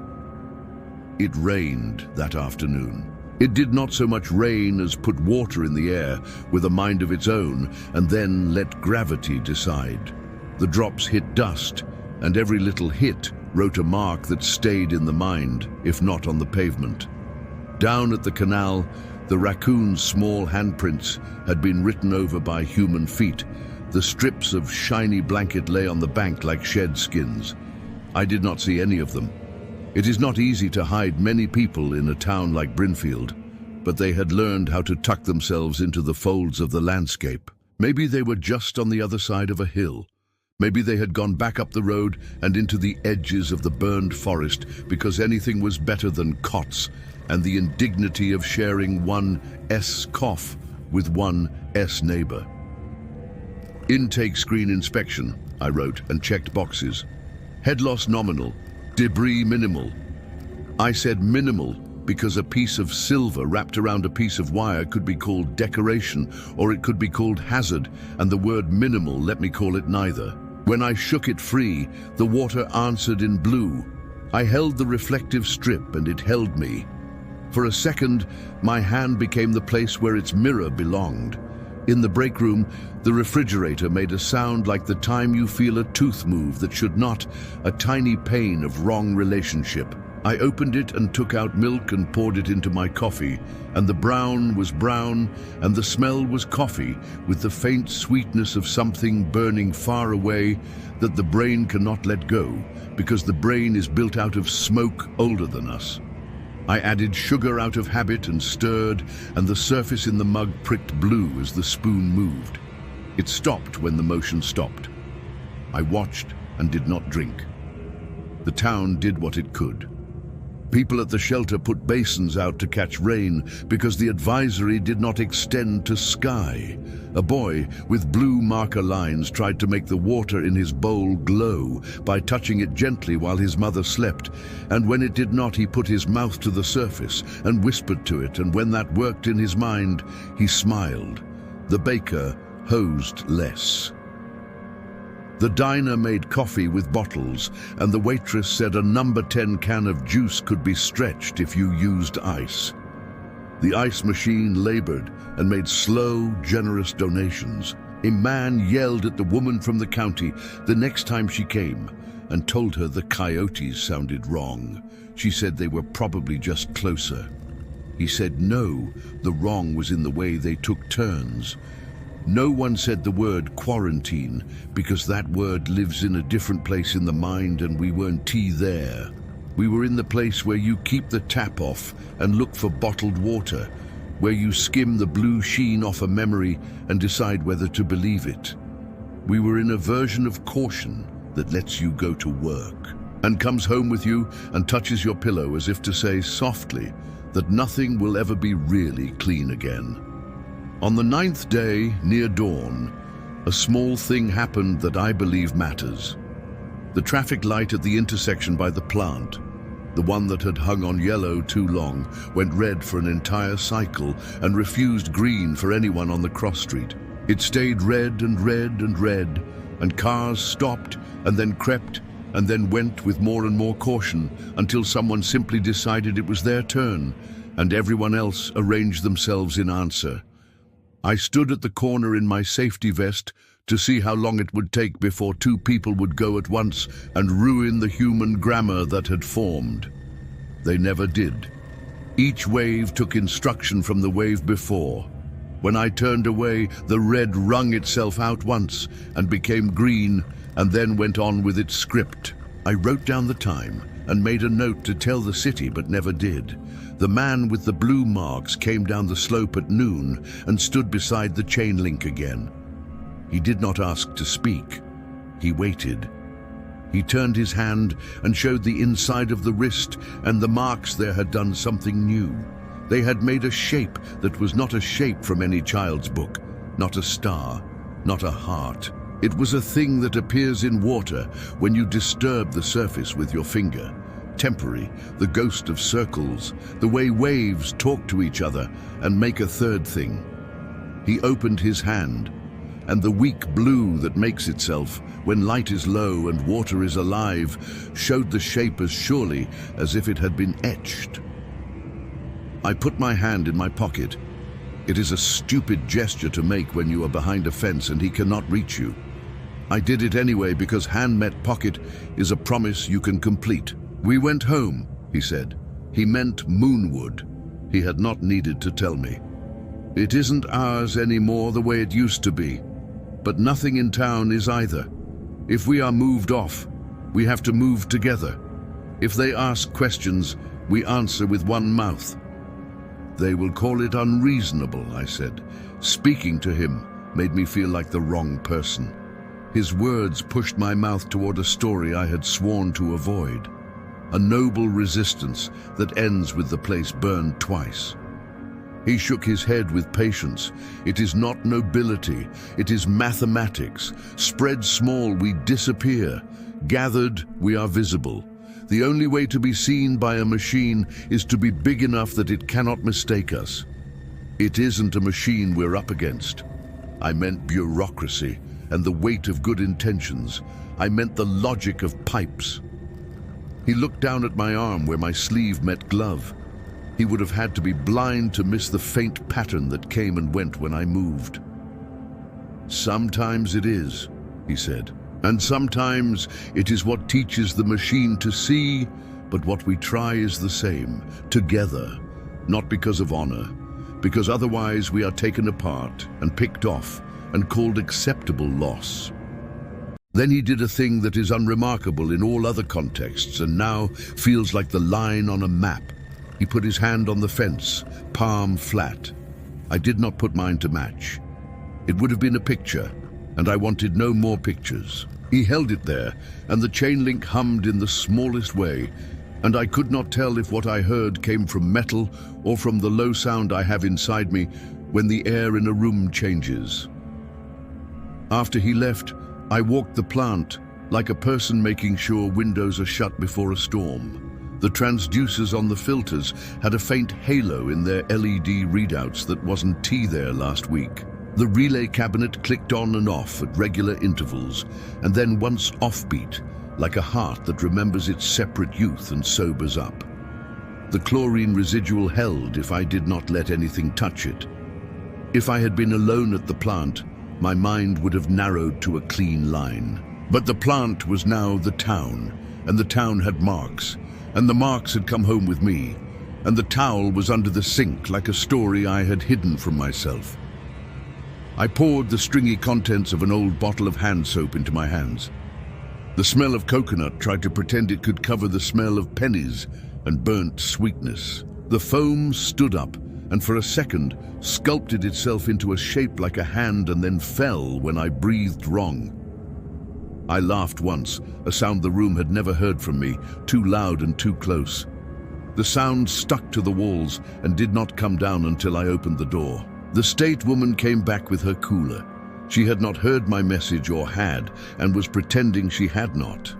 It rained that afternoon. It did not so much rain as put water in the air with a mind of its own and then let gravity decide. The drops hit dust, and every little hit wrote a mark that stayed in the mind, if not on the pavement. Down at the canal, the raccoon's small handprints had been written over by human feet. The strips of shiny blanket lay on the bank like shed skins. I did not see any of them. It is not easy to hide many people in a town like Brinfield, but they had learned how to tuck themselves into the folds of the landscape. Maybe they were just on the other side of a hill. Maybe they had gone back up the road and into the edges of the burned forest because anything was better than cots and the indignity of sharing one S cough with one S neighbor. Intake screen inspection, I wrote, and checked boxes. Head loss nominal, debris minimal. I said minimal because a piece of silver wrapped around a piece of wire could be called decoration, or it could be called hazard, and the word minimal let me call it neither. When I shook it free, the water answered in blue. I held the reflective strip and it held me. For a second, my hand became the place where its mirror belonged. In the break room, the refrigerator made a sound like the time you feel a tooth move that should not, a tiny pain of wrong relationship. I opened it and took out milk and poured it into my coffee, and the brown was brown, and the smell was coffee, with the faint sweetness of something burning far away that the brain cannot let go, because the brain is built out of smoke older than us. I added sugar out of habit and stirred, and the surface in the mug pricked blue as the spoon moved. It stopped when the motion stopped. I watched and did not drink. The town did what it could. People at the shelter put basins out to catch rain because the advisory did not extend to sky. A boy with blue marker lines tried to make the water in his bowl glow by touching it gently while his mother slept, and when it did not, he put his mouth to the surface and whispered to it, and when that worked in his mind, he smiled. The baker hosed less. The diner made coffee with bottles, and the waitress said a number 10 can of juice could be stretched if you used ice. The ice machine labored and made slow, generous donations. A man yelled at the woman from the county the next time she came and told her the coyotes sounded wrong. She said they were probably just closer. He said no, the wrong was in the way they took turns. No one said the word quarantine because that word lives in a different place in the mind, and we weren't there. We were in the place where you keep the tap off and look for bottled water, where you skim the blue sheen off a memory and decide whether to believe it. We were in a version of caution that lets you go to work and comes home with you and touches your pillow as if to say softly that nothing will ever be really clean again. On the 9th day, near dawn, a small thing happened that I believe matters. The traffic light at the intersection by the plant, the one that had hung on yellow too long, went red for an entire cycle and refused green for anyone on the cross street. It stayed red and red and red, and cars stopped and then crept and then went with more and more caution until someone simply decided it was their turn, and everyone else arranged themselves in answer. I stood at the corner in my safety vest to see how long it would take before two people would go at once and ruin the human grammar that had formed. They never did. Each wave took instruction from the wave before. When I turned away, the red wrung itself out once and became green and then went on with its script. I wrote down the time and made a note to tell the city, but never did. The man with the blue marks came down the slope at noon and stood beside the chain link again. He did not ask to speak. He waited. He turned his hand and showed the inside of the wrist, and the marks there had done something new. They had made a shape that was not a shape from any child's book, not a star, not a heart. It was a thing that appears in water when you disturb the surface with your finger. Temporary, the ghost of circles, the way waves talk to each other and make a third thing. He opened his hand, and the weak blue that makes itself when light is low and water is alive showed the shape as surely as if it had been etched. I put my hand in my pocket. It is a stupid gesture to make when you are behind a fence and he cannot reach you. I did it anyway because hand met pocket is a promise you can complete. We went home, he said. He meant Moonwood. He had not needed to tell me. It isn't ours anymore the way it used to be. But nothing in town is either. If we are moved off, we have to move together. If they ask questions, we answer with one mouth. They will call it unreasonable, I said. Speaking to him made me feel like the wrong person. His words pushed my mouth toward a story I had sworn to avoid. A noble resistance that ends with the place burned twice. He shook his head with patience. It is not nobility, it is mathematics. Spread small, we disappear. Gathered, we are visible. The only way to be seen by a machine is to be big enough that it cannot mistake us. It isn't a machine we're up against. I meant bureaucracy and the weight of good intentions. I meant the logic of pipes. He looked down at my arm where my sleeve met glove. He would have had to be blind to miss the faint pattern that came and went when I moved. Sometimes it is, he said, and sometimes it is what teaches the machine to see, but what we try is the same, together, not because of honor, because otherwise we are taken apart and picked off and called acceptable loss. Then he did a thing that is unremarkable in all other contexts and now feels like the line on a map. He put his hand on the fence, palm flat. I did not put mine to match. It would have been a picture, and I wanted no more pictures. He held it there, and the chain link hummed in the smallest way, and I could not tell if what I heard came from metal or from the low sound I have inside me when the air in a room changes. After he left, I walked the plant like a person making sure windows are shut before a storm. The transducers on the filters had a faint halo in their LED readouts that wasn't there last week. The relay cabinet clicked on and off at regular intervals, and then once offbeat, like a heart that remembers its separate youth and sobers up. The chlorine residual held if I did not let anything touch it. If I had been alone at the plant, my mind would have narrowed to a clean line. But the plant was now the town, and the town had marks, and the marks had come home with me, and the towel was under the sink like a story I had hidden from myself. I poured the stringy contents of an old bottle of hand soap into my hands. The smell of coconut tried to pretend it could cover the smell of pennies and burnt sweetness. The foam stood up, and for a second sculpted itself into a shape like a hand and then fell when I breathed wrong. I laughed once, a sound the room had never heard from me, too loud and too close. The sound stuck to the walls and did not come down until I opened the door. The state woman came back with her cooler. She had not heard my message or had, and was pretending she had not.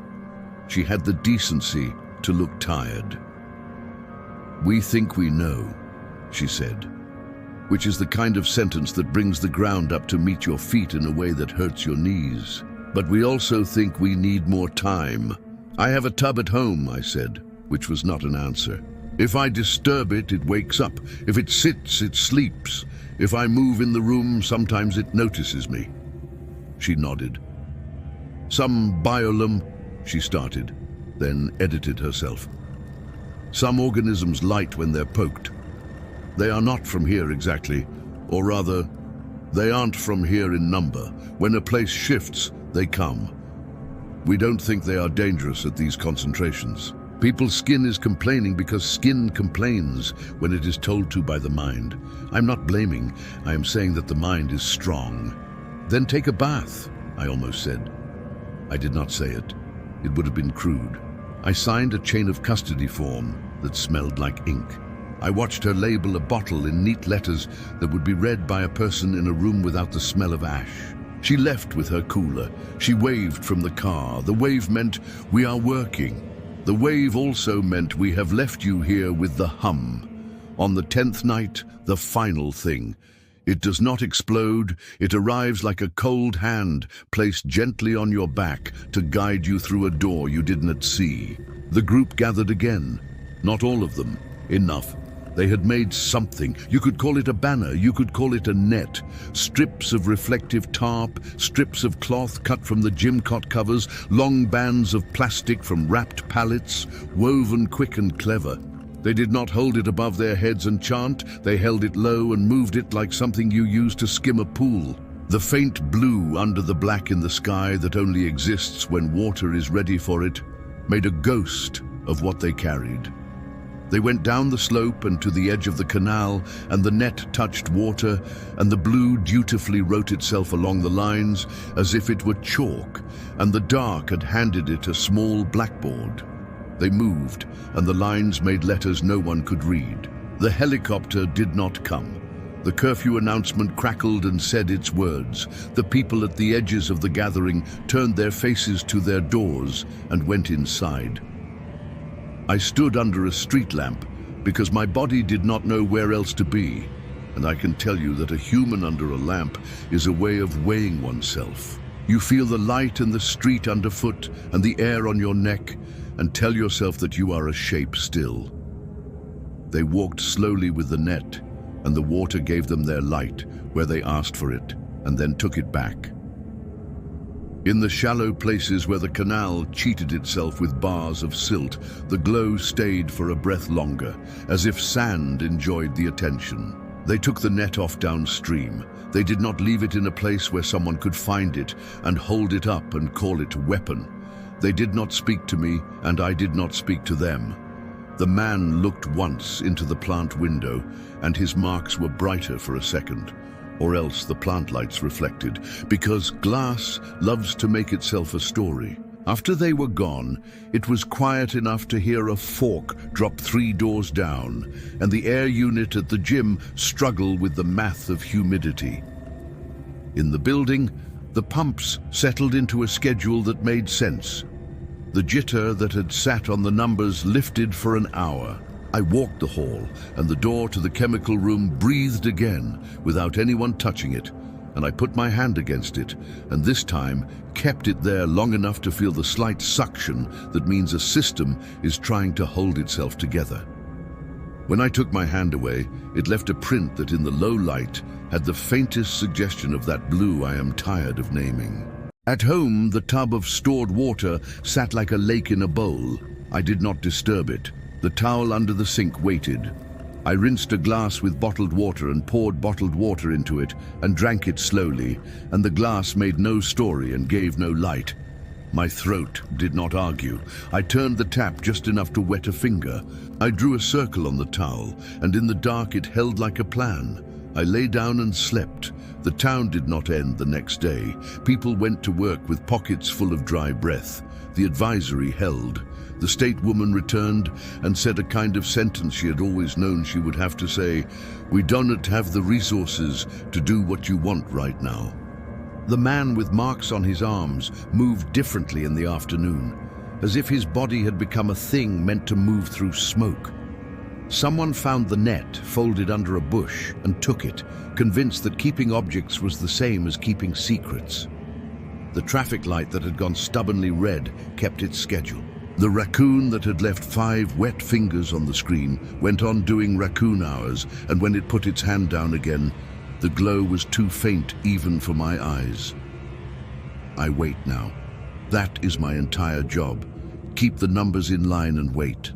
She had the decency to look tired. "We think we know," she said, which is the kind of sentence that brings the ground up to meet your feet in a way that hurts your knees. "But we also think we need more time." "I have a tub at home," I said, which was not an answer. "If I disturb it, it wakes up. If it sits, it sleeps. If I move in the room, sometimes it notices me." She nodded. "Some she started, then edited herself. "Some organisms light when they're poked. They are not from here exactly, or rather, they aren't from here in number. When a place shifts, they come. We don't think they are dangerous at these concentrations. People's skin is complaining because skin complains when it is told to by the mind. I'm not blaming, I am saying that the mind is strong. Then take a bath, I almost said. I did not say it. It would have been crude. I signed a chain of custody form that smelled like ink. I watched her label a bottle in neat letters that would be read by a person in a room without the smell of ash. She left with her cooler. She waved from the car. The wave meant, we are working. The wave also meant, we have left you here with the hum. On the 10th night, the final thing. It does not explode. It arrives like a cold hand placed gently on your back to guide you through a door you did not see. The group gathered again. Not all of them. Enough. They had made something. You could call it a banner, you could call it a net. Strips of reflective tarp, strips of cloth cut from the gym cot covers, long bands of plastic from wrapped pallets, woven quick and clever. They did not hold it above their heads and chant, they held it low and moved it like something you use to skim a pool. The faint blue under the black in the sky that only exists when water is ready for it, made a ghost of what they carried. They went down the slope and to the edge of the canal, and the net touched water, and the blue dutifully wrote itself along the lines as if it were chalk, and the dark had handed it a small blackboard. They moved, and the lines made letters no one could read. The helicopter did not come. The curfew announcement crackled and said its words. The people at the edges of the gathering turned their faces to their doors and went inside. I stood under a street lamp because my body did not know where else to be, and I can tell you that a human under a lamp is a way of weighing oneself. You feel the light and the street underfoot and the air on your neck, and tell yourself that you are a shape still. They walked slowly with the net, and the water gave them their light where they asked for it, and then took it back. In the shallow places where the canal cheated itself with bars of silt, the glow stayed for a breath longer, as if sand enjoyed the attention. They took the net off downstream. They did not leave it in a place where someone could find it and hold it up and call it a weapon. They did not speak to me, and I did not speak to them. The man looked once into the plant window, and his marks were brighter for a second. Or else the plant lights reflected, because glass loves to make itself a story. After they were gone, it was quiet enough to hear a fork drop 3 doors down, and the air unit at the gym struggle with the math of humidity. In the building, the pumps settled into a schedule that made sense. The jitter that had sat on the numbers lifted for an hour. I walked the hall, and the door to the chemical room breathed again without anyone touching it, and I put my hand against it, and this time kept it there long enough to feel the slight suction that means a system is trying to hold itself together. When I took my hand away, it left a print that in the low light had the faintest suggestion of that blue I am tired of naming. At home, the tub of stored water sat like a lake in a bowl. I did not disturb it. The towel under the sink waited. I rinsed a glass with bottled water and poured bottled water into it and drank it slowly, and the glass made no story and gave no light. My throat did not argue. I turned the tap just enough to wet a finger. I drew a circle on the towel, and in the dark it held like a plan. I lay down and slept. The town did not end the next day. People went to work with pockets full of dry breath. The advisory held. The state woman returned and said a kind of sentence she had always known she would have to say, "We do not have the resources to do what you want right now." The man with marks on his arms moved differently in the afternoon, as if his body had become a thing meant to move through smoke. Someone found the net folded under a bush and took it, convinced that keeping objects was the same as keeping secrets. The traffic light that had gone stubbornly red kept its schedule. The raccoon that had left 5 wet fingers on the screen went on doing raccoon hours, and when it put its hand down again, the glow was too faint even for my eyes. I wait now. That is my entire job. Keep the numbers in line and wait.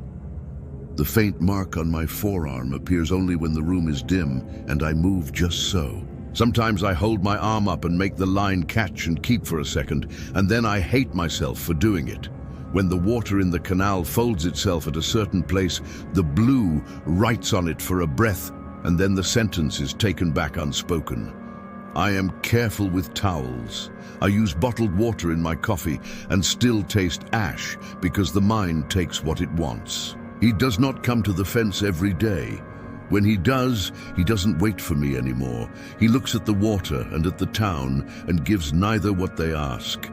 The faint mark on my forearm appears only when the room is dim, and I move just so. Sometimes I hold my arm up and make the line catch and keep for a second, and then I hate myself for doing it. When the water in the canal folds itself at a certain place, the blue writes on it for a breath, and then the sentence is taken back unspoken. I am careful with towels. I use bottled water in my coffee and still taste ash because the mind takes what it wants. He does not come to the fence every day. When he does, he doesn't wait for me anymore. He looks at the water and at the town and gives neither what they ask.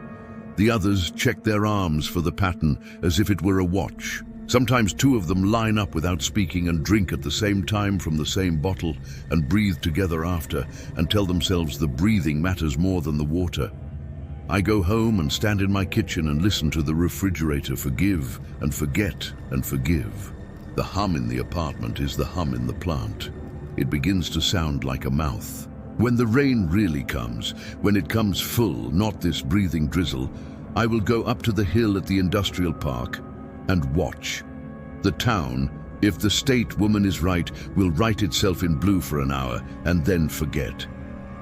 The others check their arms for the pattern as if it were a watch. Sometimes two of them line up without speaking and drink at the same time from the same bottle and breathe together after and tell themselves the breathing matters more than the water. I go home and stand in my kitchen and listen to the refrigerator forgive and forget and forgive. The hum in the apartment is the hum in the plant. It begins to sound like a mouth. When the rain really comes, when it comes full, not this breathing drizzle, I will go up to the hill at the industrial park and watch. The town, if the state woman is right, will write itself in blue for an hour and then forget.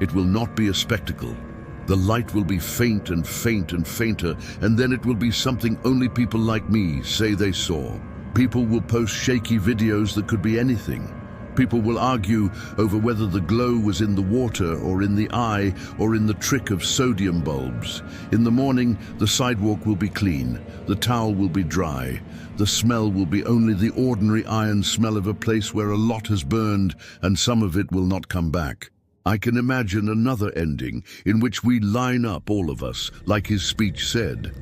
It will not be a spectacle. The light will be faint and faint and fainter, and then it will be something only people like me say they saw. People will post shaky videos that could be anything. People will argue over whether the glow was in the water or in the eye or in the trick of sodium bulbs. In the morning, the sidewalk will be clean, the towel will be dry, the smell will be only the ordinary iron smell of a place where a lot has burned and some of it will not come back. I can imagine another ending in which we line up, all of us, like his speech said,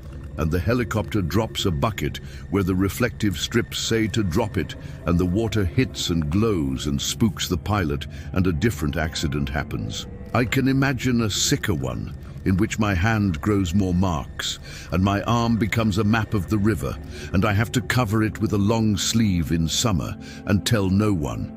and the helicopter drops a bucket where the reflective strips say to drop it, and the water hits and glows and spooks the pilot, and a different accident happens. I can imagine a sicker one, in which my hand grows more marks, and my arm becomes a map of the river, and I have to cover it with a long sleeve in summer and tell no one.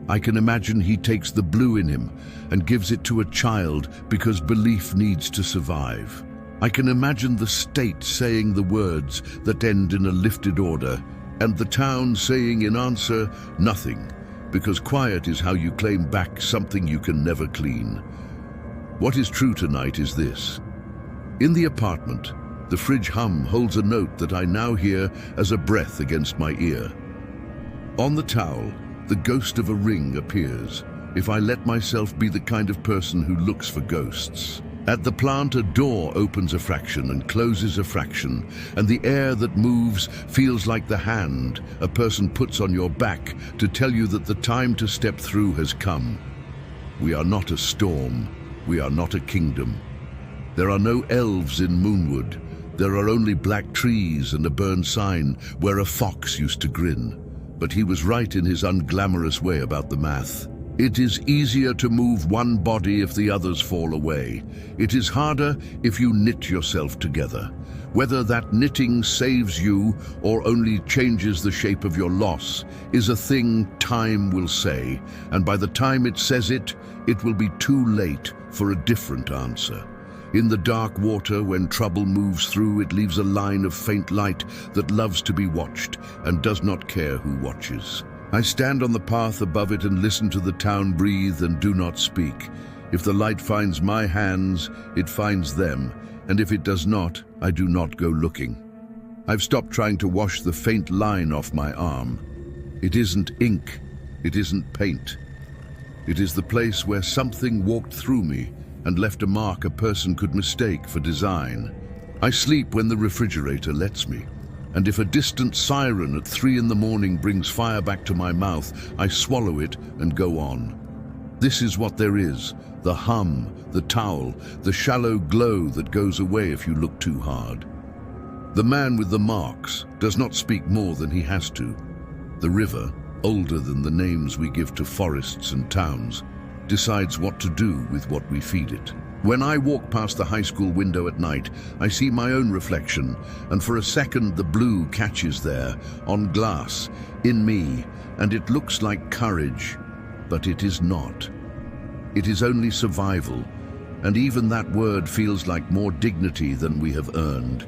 I can imagine he takes the blue in him and gives it to a child because belief needs to survive. I can imagine the state saying the words that end in a lifted order, and the town saying in answer, nothing, because quiet is how you claim back something you can never clean. What is true tonight is this. In the apartment, the fridge hum holds a note that I now hear as a breath against my ear. On the towel, the ghost of a ring appears, if I let myself be the kind of person who looks for ghosts. At the plant, a door opens a fraction and closes a fraction, and the air that moves feels like the hand a person puts on your back to tell you that the time to step through has come. We are not a storm. We are not a kingdom. There are no elves in Moonwood. There are only black trees and a burned sign where a fox used to grin. But he was right in his unglamorous way about the math. It is easier to move one body if the others fall away. It is harder if you knit yourself together. Whether that knitting saves you or only changes the shape of your loss is a thing time will say, and by the time it says it, it will be too late for a different answer. In the dark water, when trouble moves through, it leaves a line of faint light that loves to be watched and does not care who watches. I stand on the path above it and listen to the town breathe and do not speak. If the light finds my hands, it finds them, and if it does not, I do not go looking. I've stopped trying to wash the faint line off my arm. It isn't ink, it isn't paint. It is the place where something walked through me and left a mark a person could mistake for design. I sleep when the refrigerator lets me. And if a distant siren at 3 in the morning brings fire back to my mouth, I swallow it and go on. This is what there is, the hum, the towel, the shallow glow that goes away if you look too hard. The man with the marks does not speak more than he has to. The river, older than the names we give to forests and towns, decides what to do with what we feed it. When I walk past the high school window at night, I see my own reflection, and for a second the blue catches there, on glass, in me, and it looks like courage, but it is not. It is only survival, and even that word feels like more dignity than we have earned.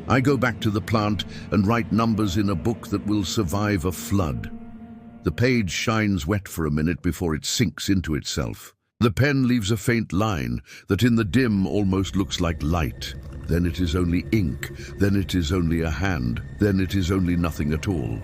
I go back to the plant and write numbers in a book that will survive a flood. The page shines wet for a minute before it sinks into itself. The pen leaves a faint line that in the dim almost looks like light. Then it is only ink, then it is only a hand, then it is only nothing at all.